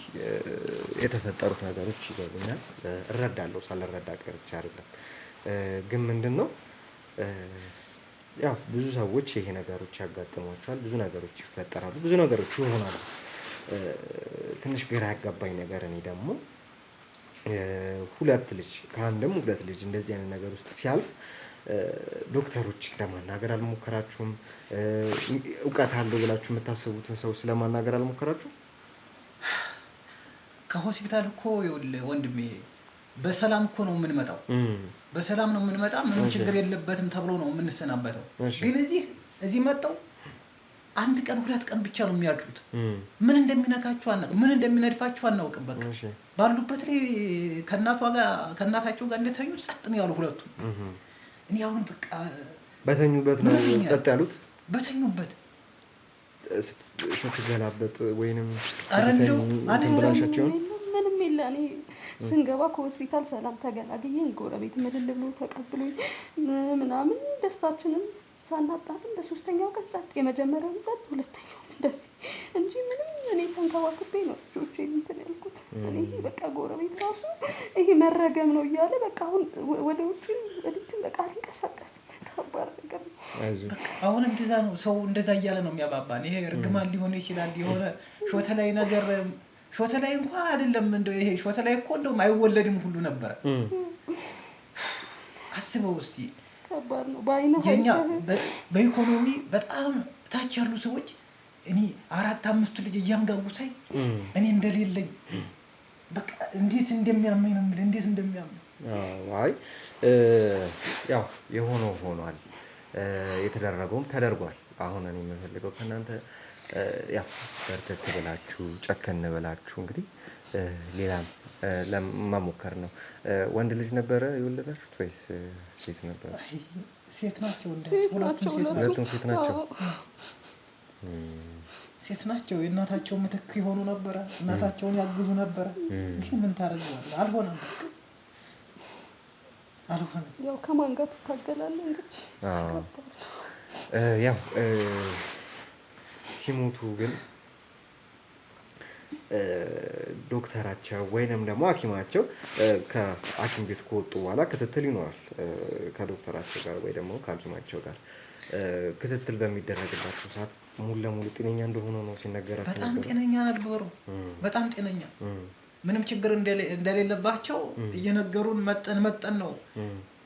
የተፈጠሩት ነገሮች ይገቡኛል፣ እረዳለሁ። ሳልረዳ ቀርቼ አይደለም። ግን ምንድነው ያው ብዙ ሰዎች ይሄ ነገሮች ያጋጥሟቸዋል፣ ብዙ ነገሮች ይፈጠራሉ፣ ብዙ ነገሮች ይሆናሉ። ትንሽ ግራ ያጋባኝ ነገር እኔ ደግሞ ሁለት ልጅ ከአንድም ሁለት ልጅ እንደዚህ አይነት ነገር ውስጥ ሲያልፍ ዶክተሮች ለማናገር አልሞከራችሁም? እውቀት አለው ብላችሁ የምታስቡትን ሰው ስለማናገር አልሞከራችሁም? ከሆስፒታል እኮ ይኸውልህ ወንድሜ በሰላም እኮ ነው የምንመጣው። በሰላም ነው የምንመጣ፣ ምንም ችግር የለበትም ተብሎ ነው የምንሰናበተው። ግን እዚህ መጣው አንድ ቀን ሁለት ቀን ብቻ ነው የሚያድሩት። ምን እንደሚነካቸው አናውቅም፣ ምን እንደሚነድፋቸው አናውቅም። በቃ ባሉበት ላይ ከእናታቸው ጋር እንደተኙ ጸጥ ነው ያሉ ሁለቱም። እኔ አሁን በቃ በተኙበት ነው ጸጥ ያሉት። በተኙበት ስትገላበጥ ወይንም ተንብራሻቸው ምንም የለ። እኔ ስንገባ ከሆስፒታል ሰላም ተገላግየን ጎረቤት ምልል ብሎ ተቀብሎኝ ምናምን ደስታችንን ሳናጣጥም በሶስተኛው ቀን ጸጥ፣ የመጀመሪያውን ጸጥ፣ ሁለተኛው እንደዚህ እንጂ ምንም እኔ ተንከባክቤ ነው ልጆቼን እንትን ያልኩት። እኔ በቃ ጎረቤት ራሱ ይሄ መረገም ነው እያለ በቃ አሁን ወደ ውጭ ወዲትም በቃ አልንቀሳቀስም። ከባድ ነገር ነው። አሁን እንደዛ ነው ሰው እንደዛ እያለ ነው የሚያባባን። ይሄ እርግማን ሊሆን ይችላል፣ የሆነ ሾተ ላይ ነገር ሾተ ላይ እንኳን አይደለም። እንደው ይሄ ሾተ ላይ እኮ እንደውም አይወለድም ሁሉ ነበረ። አስበው እስቲ ከባድ ነው። ባይነህ የኛ በኢኮኖሚ በጣም ታች ያሉ ሰዎች እኔ 4-5 ልጅ እያንጋጉ ሳይ እኔ እንደሌለኝ በቃ እንዴት እንደሚያመኝ ነው የምልህ፣ እንዴት እንደሚያመኝ። አይ ያው የሆነው ሆኗል፣ የተደረገውም ተደርጓል። አሁን እኔ የምፈልገው ከእናንተ ያው በርተት ብላችሁ ጨከን ብላችሁ እንግዲህ ሌላም ለመሞከር ነው። ወንድ ልጅ ነበረ የወለዳችሁት ወይስ ሴት ነበረ? ሴት ናቸው። ሁለቱም ሴት ናቸው። ሴት ናቸው። የእናታቸው ምትክ የሆኑ ነበረ፣ እናታቸውን ያግዙ ነበረ። ግን ምን ታደርገዋለህ? አልሆነም። ያው ከማን ጋር ትታገላለህ እንግዲህ። ያው ሲሞቱ ግን ዶክተራቸው ወይንም ደግሞ ሐኪማቸው ከሐኪም ቤት ከወጡ በኋላ ክትትል ይኖራል። ከዶክተራቸው ጋር ወይ ደግሞ ከሐኪማቸው ጋር ክትትል በሚደረግላቸው ሰዓት ሙሉ ለሙሉ ጤነኛ እንደሆነ ነው ሲነገራቸው። በጣም ጤነኛ ነበሩ። በጣም ጤነኛ፣ ምንም ችግር እንደሌለባቸው እየነገሩን መጠን ነው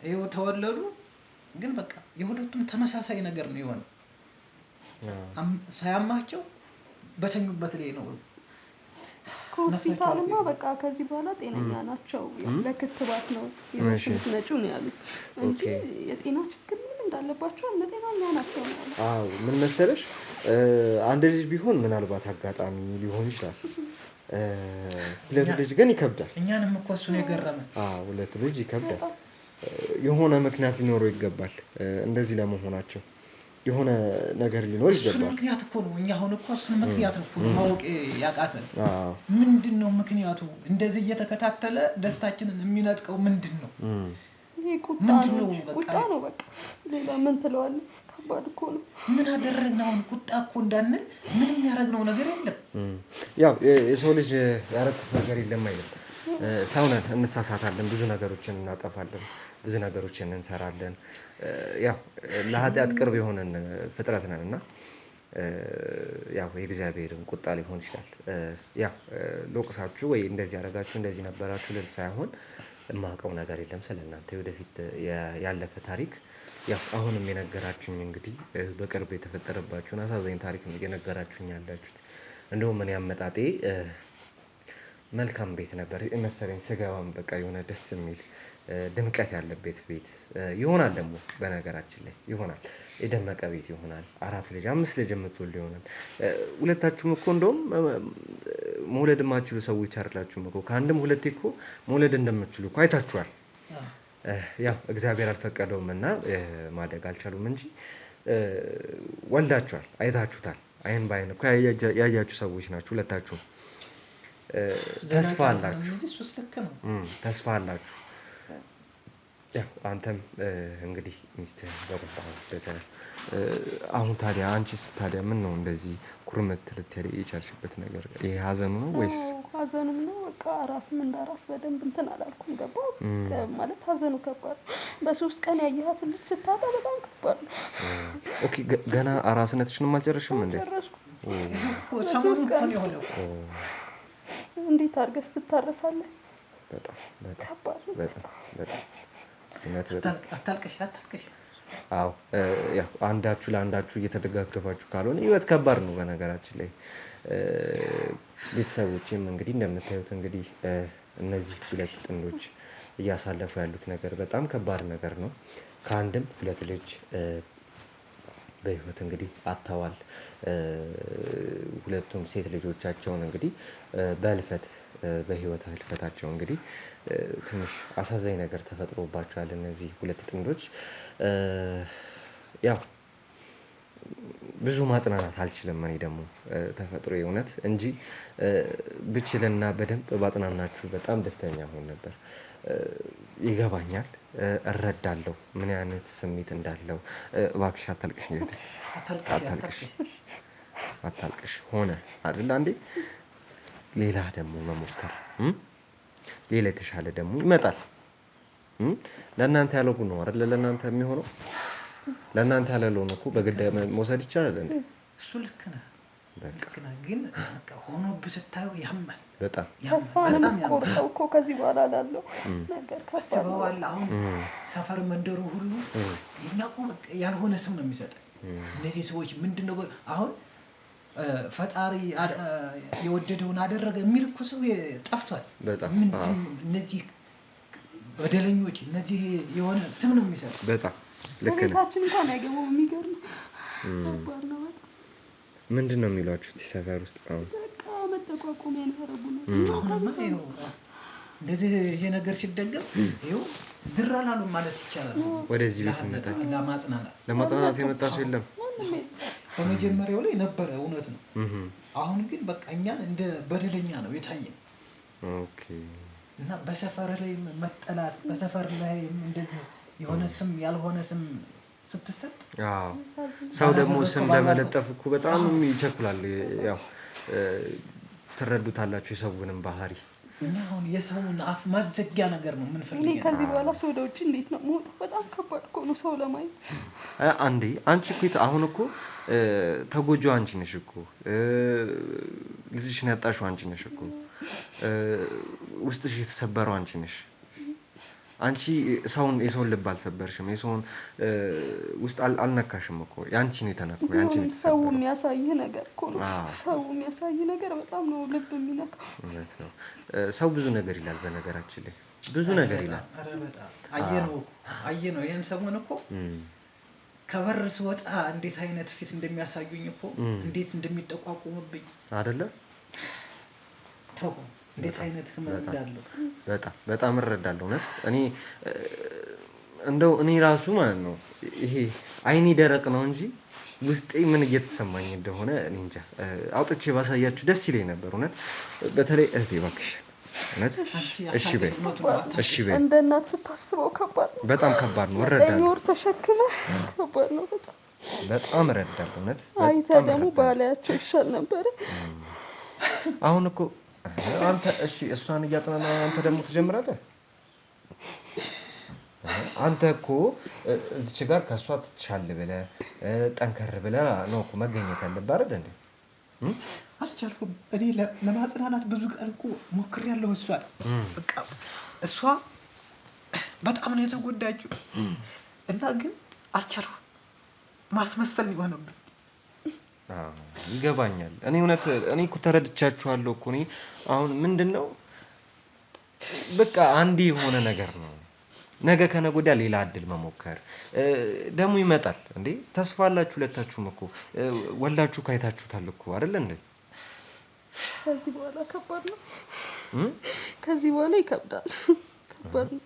ይኸው ተወለዱ። ግን በቃ የሁለቱም ተመሳሳይ ነገር ነው የሆነው። ሳያማቸው በተኙበት ላይ ነው። ከሆስፒታልማ በቃ ከዚህ በኋላ ጤነኛ ናቸው፣ ለክትባት ነው ይዘሽ የምትመጪው ነው ያሉት እንጂ የጤና ችግር ምንም እንዳለባቸው ጤናኛ ናቸው ነው። አዎ ምን መሰለሽ አንድ ልጅ ቢሆን ምናልባት አጋጣሚ ሊሆን ይችላል። ሁለት ልጅ ግን ይከብዳል። እኛንም እኮ እሱ ነው የገረመን። ሁለት ልጅ ይከብዳል። የሆነ ምክንያት ሊኖረው ይገባል እንደዚህ ለመሆናቸው የሆነ ነገር ሊኖር ይገባል። እሱ ምክንያት እኮ ነው። እኛ አሁን እኮ እሱ ምክንያት እኮ ማወቅ ያቃተን። ምንድነው ምክንያቱ? እንደዚህ እየተከታተለ ደስታችንን የሚነጥቀው ምንድነው? ይሄ ቁጣ ነው በቃ። ሌላ ምን ትለዋለህ? ከባድ እኮ ነው። ምን አደረግን አሁን? ቁጣ እኮ እንዳንል ምንም ያደረግነው ነገር የለም። ያው የሰው ልጅ ያረኩት ነገር የለም አይደል? ሰው ነን፣ እንሳሳታለን፣ ብዙ ነገሮችን እናጠፋለን፣ ብዙ ነገሮችን እንሰራለን። ያው ለኃጢአት ቅርብ የሆነን ፍጥረት ነን እና ያው የእግዚአብሔርን ቁጣ ሊሆን ይችላል። ያው ለወቅሳችሁ ወይ እንደዚህ ያደረጋችሁ እንደዚህ ነበራችሁ ልል ሳይሆን የማውቀው ነገር የለም ስለእናንተ ወደፊት ያለፈ ታሪክ። ያው አሁንም የነገራችሁኝ እንግዲህ በቅርብ የተፈጠረባችሁን አሳዛኝ ታሪክ ነው የነገራችሁኝ ያላችሁት። እንደውም እኔ አመጣጤ መልካም ቤት ነበር መሰለኝ። ስገባም በቃ የሆነ ደስ የሚል ድምቀት ያለበት ቤት ይሆናል። ደግሞ በነገራችን ላይ ይሆናል የደመቀ ቤት ይሆናል። 4 ልጅ 5 ልጅ የምትወልዱ ይሆናል። ሁለታችሁም እኮ እንደውም መውለድ የማትችሉ ሰዎች አይደላችሁም እኮ። ከአንድም ሁለቴ እኮ መውለድ እንደምትችሉ እኮ አይታችኋል። ያው እግዚአብሔር አልፈቀደውም እና ማደግ አልቻሉም እንጂ ወልዳችኋል፣ አይታችሁታል። አይን በአይን እኮ ያያችሁ ሰዎች ናችሁ ሁለታችሁም። ተስፋ አላችሁ፣ ተስፋ አላችሁ። ያው አንተም እንግዲህ ሚስትህ በቁጣ አሁን ታዲያ አንቺስ ታዲያ ምን ነው እንደዚህ ኩርመት ልትሄድ የቻልሽበት ነገር? ይሄ ሀዘኑ ነው ወይስ? ሀዘኑም ነው በቃ። ራስም እንዳራስ በደንብ እንትን አላልኩም። ገባው ማለት ሀዘኑ ከባድ። በ3 ቀን ያየሃት ልጅ ስታጣ በጣም ከባድ ነው። ኦኬ ገና አራስነትሽንም አልጨረስሽም እንዴ? ጨረስኩ። በ3 ቀን እንዴት አድርገህ ትታረሳለህ? በጣም ከባድ ነው። በጣም አታልቅሽ። አዎ ያው አንዳችሁ ለአንዳችሁ እየተደጋገፋችሁ ካልሆነ ህይወት ከባድ ነው። በነገራችን ላይ ቤተሰቦችም እንግዲህ እንደምታዩት እንግዲህ እነዚህ ሁለት ጥንዶች እያሳለፉ ያሉት ነገር በጣም ከባድ ነገር ነው። ከአንድም 2 ልጅ በህይወት እንግዲህ አጥተዋል። ሁለቱም ሴት ልጆቻቸውን እንግዲህ በህይወት ህልፈታቸው እንግዲህ ትንሽ አሳዛኝ ነገር ተፈጥሮባቸዋል እነዚህ 2 ጥንዶች። ያው ብዙ ማጽናናት አልችልም እኔ ደግሞ ተፈጥሮ የእውነት እንጂ ብችልና በደንብ ባጽናናችሁ በጣም ደስተኛ ሆን ነበር። ይገባኛል፣ እረዳለሁ ምን አይነት ስሜት እንዳለው። እባክሽ አታልቅሽ፣ አታልቅሽ ሆነ አይደል አንዴ። ሌላ ደግሞ መሞከር፣ ሌላ የተሻለ ደግሞ ይመጣል። ለእናንተ ያለው ነው አይደል? ለእናንተ የሚሆነው ለእናንተ ያለው ነው እኮ በግድ መውሰድ ይቻላል እንዴ? እሱ ልክ ነህ። ግን በቃ ሆኖብህ ስታየው ያማል። በጣም ተስፋ ነው የምትቆርጠው እኮ ከዚህ በኋላ ላለው ነገር ከሰበዋል። አሁን ሰፈር መንደሩ ሁሉ የኛ እኮ ያልሆነ ስም ነው የሚሰጠን። እነዚህ ሰዎች ምንድነው አሁን ፈጣሪ የወደደውን አደረገ የሚል እኮ ሰው ጠፍቷል። ምንድን እነዚህ በደለኞች እነዚህ የሆነ ስም ነው የሚሰጠው። በጣም ልክ ነው። ታችን እንኳን አይገባም። የሚገርም ከባድ ነው በጣም። ምንድን ነው የሚሏችሁ ሰፈር ውስጥ? አሁን በቃ መጠቋቆሚያ ያደረጉ ነው። አሁንማ ይኸው እንደዚህ ይሄ ነገር ሲደገም ይኸው ዝር አላሉም ማለት ይቻላል። ወደዚህ ቤት መጣ ለማጽናናት የመጣ ሰው የለም። በመጀመሪያው ላይ ነበረ እውነት ነው። አሁን ግን በቃ እኛን እንደ በደለኛ ነው የታየን። ኦኬ። እና በሰፈር ላይ መጠላት፣ በሰፈር ላይ እንደዚህ የሆነ ስም ያልሆነ ስም ስትሰጥ ሰው ደግሞ ስም ለመለጠፍ እኮ በጣም ይቸኩላል። ያው ትረዱታላችሁ የሰውንም ባህሪ። እና አሁን የሰውን አፍ ማዘጊያ ነገር ነው የምንፈልገው። እኔ ከዚህ በኋላ ሰው ወደ ውጭ እንዴት ነው የምወጣው? በጣም ከባድ እኮ ነው ሰው ለማየት። አንዴ አንቺ እኮ አሁን እኮ ተጎጂው አንቺ ነሽ እኮ። ልጅሽን ያጣሽው አንቺ ነሽ እኮ። ውስጥሽ የተሰበረው አንቺ ነሽ። አንቺ የሰውን ልብ አልሰበርሽም። የሰውን ውስጥ አልነካሽም እኮ። ያንቺ ነው የተነካው። ያንቺ ነው የተሰበረው። ሰው የሚያሳይህ ነገር እኮ ነው። ሰው የሚያሳይህ ነገር በጣም ነው ልብ የሚነካው። እውነት ነው። ሰው ብዙ ነገር ይላል። በነገራችን ላይ ብዙ ነገር ይላል። አረ በጣም አየነው ይሄን ሰሞን እኮ ከበር ስወጣ እንዴት አይነት ፊት እንደሚያሳዩኝ እኮ እንዴት እንደሚጠቋቁሙብኝ አይደለ? ተው እንዴት አይነት ህመም እንዳለው በጣም እረዳለሁ። እውነት እንደው እኔ ራሱ ማለት ነው ይሄ አይኔ ደረቅ ነው እንጂ ውስጤ ምን እየተሰማኝ እንደሆነ እኔ እንጃ። አውጥቼ ባሳያችሁ ደስ ይለኝ ነበር እውነት። በተለይ እህቴ እባክሽ እውነት እሺ በይ እንደ እናት ስታስበው ከባድ ነው፣ በጣም ከባድ ነው። እረዳለሁ። ወር ተሸክመ ከባድ ነው በጣም እረዳለሁ እውነት። አይተህ ደግሞ ባላያቸው ይሻል ነበር። አሁን እኮ አንተ እሺ እሷን እያጠናና አንተ ደግሞ ትጀምራለህ። አንተ እኮ እዚች ጋር ከሷ ትቻል ብለህ ጠንከር ብለህ ነው እኮ መገኘት ያለብህ አይደል እንዴ? አልቻልኩም። እኔ ለማጽናናት ብዙ ቀን እኮ ሞክሬያለሁ። በቃ እሷ በጣም ነው የተጎዳችው እና ግን አልቻልኩም። ማስመሰል ይሆነብኝ። ይገባኛል። እኔ እኮ ተረድቻችኋለሁ እኮ። እኔ አሁን ምንድነው በቃ አንዴ የሆነ ነገር ነው። ነገ ከነገ ወዲያ ሌላ እድል መሞከር ደግሞ ይመጣል እንዴ። ተስፋ አላችሁ ሁለታችሁም እኮ ወላችሁ ካይታችሁታል እኮ አይደል እንዴ? ከዚህ በኋላ ከባድ ነው። ከዚህ በኋላ ይከብዳል። ከባድ ነው።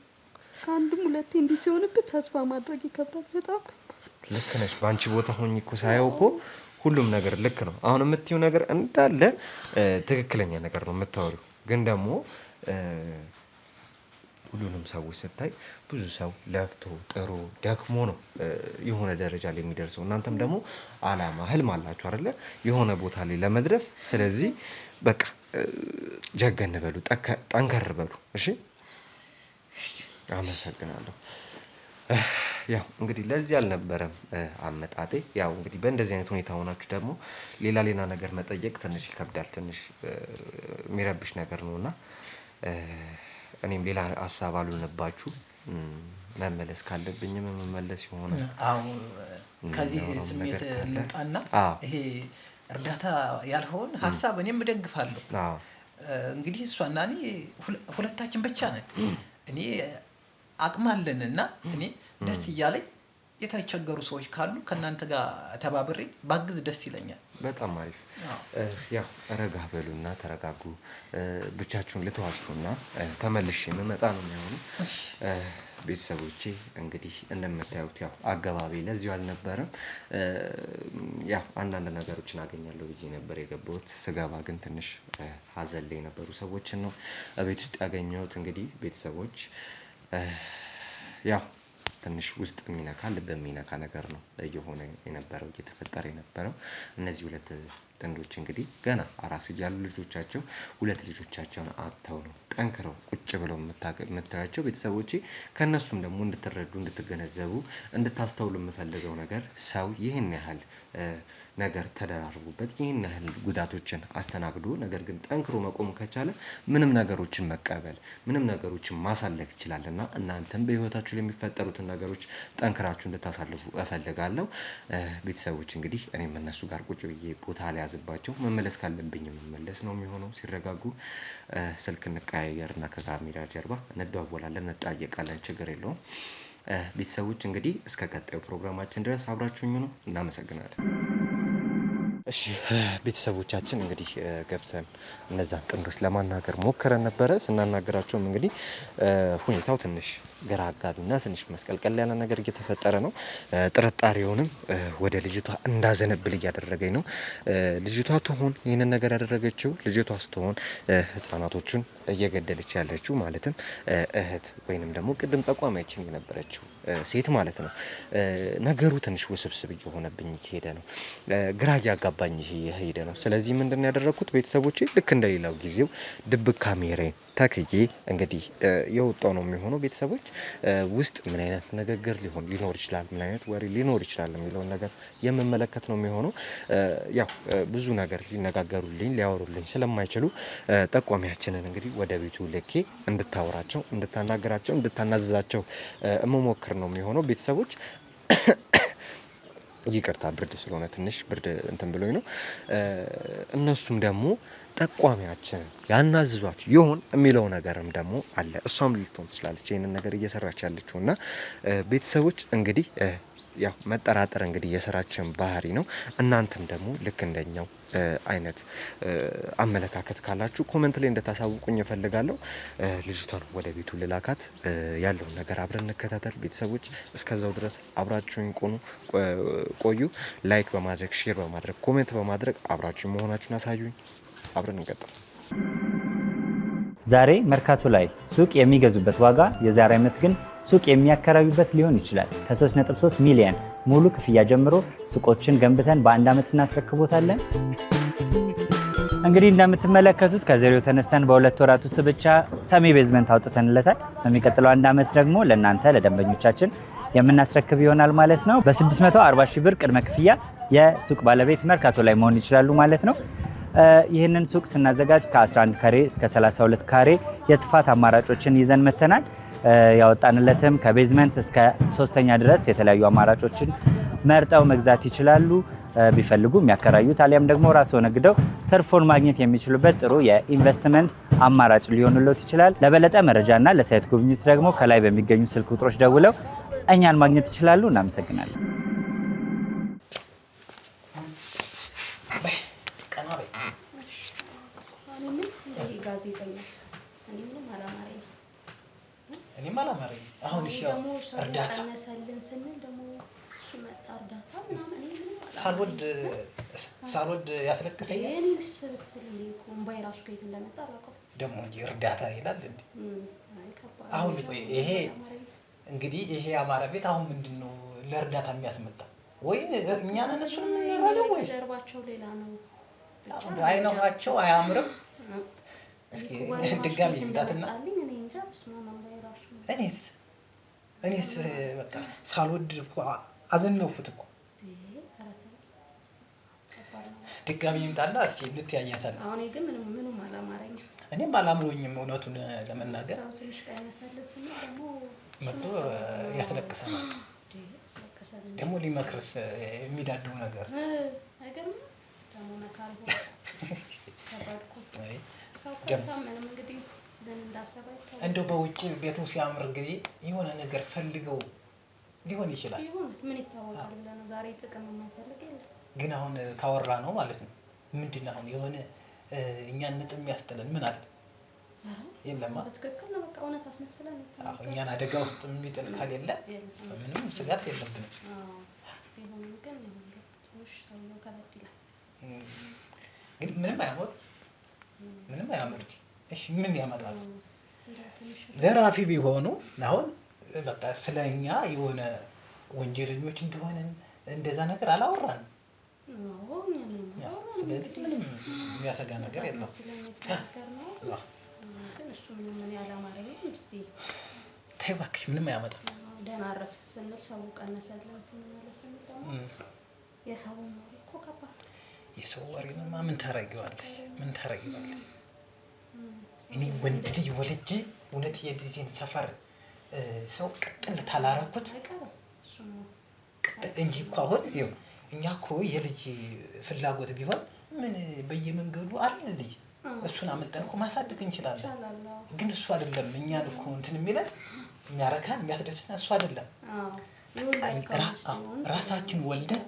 ከአንድም ሁለቴ እንዲህ ሲሆንብህ ተስፋ ማድረግ ይከብዳል። በጣም ከባድ። ልክ ነሽ። በአንቺ ቦታ ሆኜ እኮ ሳየው እኮ ሁሉም ነገር ልክ ነው። አሁን የምትይው ነገር እንዳለ ትክክለኛ ነገር ነው የምታወሪው። ግን ደግሞ ሁሉንም ሰዎች ስታይ ብዙ ሰው ለፍቶ ጥሮ ደክሞ ነው የሆነ ደረጃ ላይ የሚደርሰው። እናንተም ደግሞ አላማ ህልም አላችሁ አይደለ? የሆነ ቦታ ላይ ለመድረስ። ስለዚህ በቃ ጀገን በሉ፣ ጠንከር በሉ። እሺ አመሰግናለሁ። ያው እንግዲህ ለዚህ አልነበረም አመጣጤ። ያው እንግዲህ በእንደዚህ አይነት ሁኔታ ሆናችሁ ደግሞ ሌላ ነገር መጠየቅ ትንሽ ይከብዳል። ትንሽ የሚረብሽ ነገር ነውና እኔም ሌላ ሀሳብ አልሆነባችሁ። መመለስ ካለብኝም መመለስ ይሆናል። አዎ ከዚህ ስሜት ልውጣና ይሄ እርዳታ ያልሆነ ሀሳብ እኔም እደግፋለሁ። እንግዲህ እሷና እኔ ሁለታችን ብቻ ነን። እኔ አቅም አለንና እኔ ደስ እያለኝ የተቸገሩ ሰዎች ካሉ ከእናንተ ጋር ተባብሬ ባግዝ ደስ ይለኛል። በጣም አሪፍ። ያው ረጋ በሉና ተረጋጉ። ብቻችሁን ልተዋችሁና ተመልሼ የምመጣ ነው የሚሆነው። ቤተሰቦቼ እንግዲህ እንደምታዩት ያው አገባቢ ለዚሁ አልነበረም። ያው አንዳንድ ነገሮችን አገኛለሁ ብዬ ነበር የገባሁት። ስገባ ግን ትንሽ ሀዘን ላይ የነበሩ ሰዎችን ነው ቤት ውስጥ ያገኘሁት። እንግዲህ ቤተሰቦች ያው ትንሽ ውስጥ የሚነካ ልብ የሚነካ ነገር ነው እየሆነ የነበረው እየተፈጠረ የነበረው። እነዚህ ሁለት ጥንዶች እንግዲህ ገና አራስ እያሉ ልጆቻቸው ሁለት ልጆቻቸውን አጥተው ነው ጠንክረው ቁጭ ብለው የምታያቸው። ቤተሰቦቼ ከእነሱም ደግሞ እንድትረዱ እንድትገነዘቡ እንድታስተውሉ የምፈልገው ነገር ሰው ይህን ያህል ነገር ተደራርቡበት ይህን ያህል ጉዳቶችን አስተናግዶ ነገር ግን ጠንክሮ መቆም ከቻለ ምንም ነገሮችን መቀበል ምንም ነገሮችን ማሳለፍ ይችላል። እና እናንተም በህይወታችሁ ላይ የሚፈጠሩትን ነገሮች ጠንክራችሁ እንድታሳልፉ እፈልጋለሁ። ቤተሰቦች እንግዲህ እኔም እነሱ ጋር ቁጭ ብዬ ቦታ አልያዝባቸው። መመለስ ካለብኝ መመለስ ነው የሚሆነው። ሲረጋጉ ስልክ እንቀያየርና ከካሜራ ጀርባ እንደዋወላለን፣ እንጠያየቃለን። ችግር የለውም። ቤተሰቦች እንግዲህ እስከ ቀጣዩ ፕሮግራማችን ድረስ አብራችሁኝ ነው። እናመሰግናለን። እሺ ቤተሰቦቻችን እንግዲህ ገብተን እነዛን ጥንዶች ለማናገር ሞክረን ነበረ። ስናናገራቸውም እንግዲህ ሁኔታው ትንሽ ግራ አጋቢና ትንሽ መስቀልቀል ያለ ነገር እየተፈጠረ ነው። ጥርጣሬውንም ወደ ልጅቷ እንዳዘነብል እያደረገኝ ነው። ልጅቷ ትሆን ይህንን ነገር ያደረገችው? ልጅቷ ስትሆን ህፃናቶቹን እየገደለች ያለችው ማለትም እህት ወይንም ደግሞ ቅድም ጠቋሚያችን የነበረችው ሴት ማለት ነው። ነገሩ ትንሽ ውስብስብ እየሆነብኝ ሄደ ነው። ግራ እያጋባኝ ሄደ ነው። ስለዚህ ምንድን ያደረኩት ቤተሰቦቼ ልክ እንደሌላው ጊዜው ድብቅ ካሜራዬን ተክዬ እንግዲህ የወጣው ነው የሚሆነው። ቤተሰቦች ውስጥ ምን አይነት ንግግር ሊኖር ይችላል፣ ምን አይነት ወሬ ሊኖር ይችላል የሚለውን ነገር የምመለከት ነው የሚሆነው። ያው ብዙ ነገር ሊነጋገሩልኝ ሊያወሩልኝ ስለማይችሉ ጠቋሚያችንን እንግዲህ ወደ ቤቱ ልኬ እንድታወራቸው፣ እንድታናገራቸው፣ እንድታናዝዛቸው የምሞክር ነው የሚሆነው። ቤተሰቦች ይቅርታ ብርድ ስለሆነ ትንሽ ብርድ እንትን ብሎኝ ነው። እነሱም ደግሞ ጠቋሚያችን ያናዝዟት ይሆን የሚለው ነገርም ደግሞ አለ። እሷም ልትሆን ትችላለች ይሄንን ነገር እየሰራች ያለችው እና ቤተሰቦች እንግዲህ ያው መጠራጠር እንግዲህ የስራችን ባህሪ ነው። እናንተም ደግሞ ልክ እንደኛው አይነት አመለካከት ካላችሁ ኮሜንት ላይ እንድታሳውቁኝ እፈልጋለሁ። ልጅቷን ወደ ቤቱ ልላካት፣ ያለውን ነገር አብረን እንከታተል። ቤተሰቦች እስከዛው ድረስ አብራችሁኝ ቆዩ። ላይክ በማድረግ ሼር በማድረግ ኮሜንት በማድረግ አብራችሁኝ መሆናችሁን አሳዩኝ። አብረን እንቀጥል። ዛሬ መርካቶ ላይ ሱቅ የሚገዙበት ዋጋ የዛሬ ዓመት ግን ሱቅ የሚያከራዩበት ሊሆን ይችላል። ከ3.3 ሚሊዮን ሙሉ ክፍያ ጀምሮ ሱቆችን ገንብተን በአንድ ዓመት እናስረክቦታለን። እንግዲህ እንደምትመለከቱት ከዜሮ ተነስተን በ2 ወራት ውስጥ ብቻ ሰሚ ቤዝመንት አውጥተንለታል። በሚቀጥለው አንድ ዓመት ደግሞ ለእናንተ ለደንበኞቻችን የምናስረክብ ይሆናል ማለት ነው። በ640 ሺህ ብር ቅድመ ክፍያ የሱቅ ባለቤት መርካቶ ላይ መሆን ይችላሉ ማለት ነው። ይህንን ሱቅ ስናዘጋጅ ከ11 ካሬ እስከ 32 ካሬ የስፋት አማራጮችን ይዘን መተናል። ያወጣንለትም ከቤዝመንት እስከ 3ኛ ድረስ የተለያዩ አማራጮችን መርጠው መግዛት ይችላሉ። ቢፈልጉ የሚያከራዩት አሊያም ደግሞ ራስዎ ነግደው ትርፎን ማግኘት የሚችሉበት ጥሩ የኢንቨስትመንት አማራጭ ሊሆንልዎት ይችላል። ለበለጠ መረጃና ለሳይት ጉብኝት ደግሞ ከላይ በሚገኙ ስልክ ቁጥሮች ደውለው እኛን ማግኘት ይችላሉ። እናመሰግናለን። ጋዜጠኛ እኔም አላማረኝ። አሁን እሺ እርዳታ ነሰልን ስንል ደግሞ እሱ መጣ እርዳታ ምናምን ሳልወድ ያስለቅሰኛል። እኔ ልስብትል ኮምባይ ራሱ ከየት እንደመጣ አላውቅም። ደግሞ እንጂ እርዳታ ይላል እንዴ? አሁን ይሄ እንግዲህ ይሄ አማራ ቤት አሁን ምንድነው ለእርዳታ የሚያስመጣ ወይ እኛ ነን እሱን የምንረዳው ወይ ጀርባቸው ሌላ ነው? አይናቸው አያምርም። እስኪ ድጋሚ ልምጣትና እኔስ በቃ ሳልወድ እኮ አዘነውኩት እኮ። ድጋሚ ልምጣና እስኪ እንተያያታለን። አሁን ግን ምንም አላማረኝም። እኔም አላምሮኝም እውነቱን ለመናገር። መጥቶ ያስለቅሰናል ደግሞ ሊመክርስ የሚዳድሩ ነገር አይገርም ደግሞ መካር ሆነ ተባድኩ እንደው በውጭ ቤቱ ሲያምር ጊዜ የሆነ ነገር ፈልገው ሊሆን ይችላል። ምን ይታወቃል ብለህ ነው ዛሬ ጥቅም የማይፈልግ የለም። ግን አሁን ካወራ ነው ማለት ነው ምንድን ነው አሁን የሆነ እኛን ንጥ የሚያስጥለን ምን አለ? የለም በትክክል ነው። በቃ እውነት አስመስለን ነው። እኛን አደጋ ውስጥ የሚጥል ካሌለ ምንም ስጋት የለብንም። ቢሆንም ግን ትንሽ ተውሎ ከበድ ይላል። ግን ምንም አያምር። እሺ ምን ያመጣሉ? ዘራፊ ቢሆኑ አሁን በቃ ስለኛ የሆነ ወንጀለኞች እንደሆነ እንደዛ ነገር አላወራንም። ስለዚህ ምንም የሚያሰጋ ነገር የለም። ተይ እባክሽ ምንም አያመጣም። ደህና አረፍ ስንል ሰው ቀነሰልን ስንል ደግሞ የሰው ወሬ እኮ ከባድ። የሰው ወሬንማ ምን ታረጊዋለሽ? እኔ ወንድ ልጅ ወልጄ እውነት የዲዜን ሰፈር ሰው ቅጥል ታላረኩት ቅጥል እንጂ እኮ አሁን ይኸው እኛ እኮ የልጅ ፍላጎት ቢሆን ምን በየመንገዱ አለ ልጅ እሱን አመጣን እኮ ማሳደግ እንችላለን። ግን እሱ አይደለም እኛን እኮ እንትን የሚለን የሚያረካን የሚያስደስተን እሱ አይደለም። ራሳችን ወልደን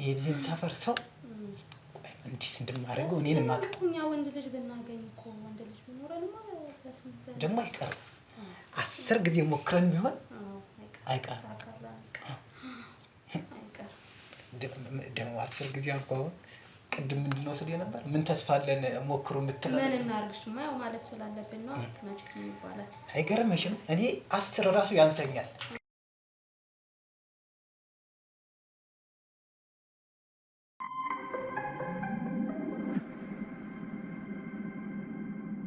የዲዜን ሰፈር ሰው እንዲስ እንደማደርገው እኔን ማቀ እኛ ወንድ ልጅ ብናገኝ እኮ ወንድ ልጅ ቢኖርንማ ደግሞ አይቀርም 10 ጊዜ ሞክረን ቢሆን አይቀርም። ደግሞ 10 ጊዜ አልኳው ቅድም ምንድነው ስለ ነበር ምን ተስፋ አለን ሞክሩ የምትለው ምን እናርግሽማ ያው ማለት ስላለብን ነው። መቼስ ምን ይባላል? አይገርምሽም? እኔ 10 ራሱ ያንሰኛል።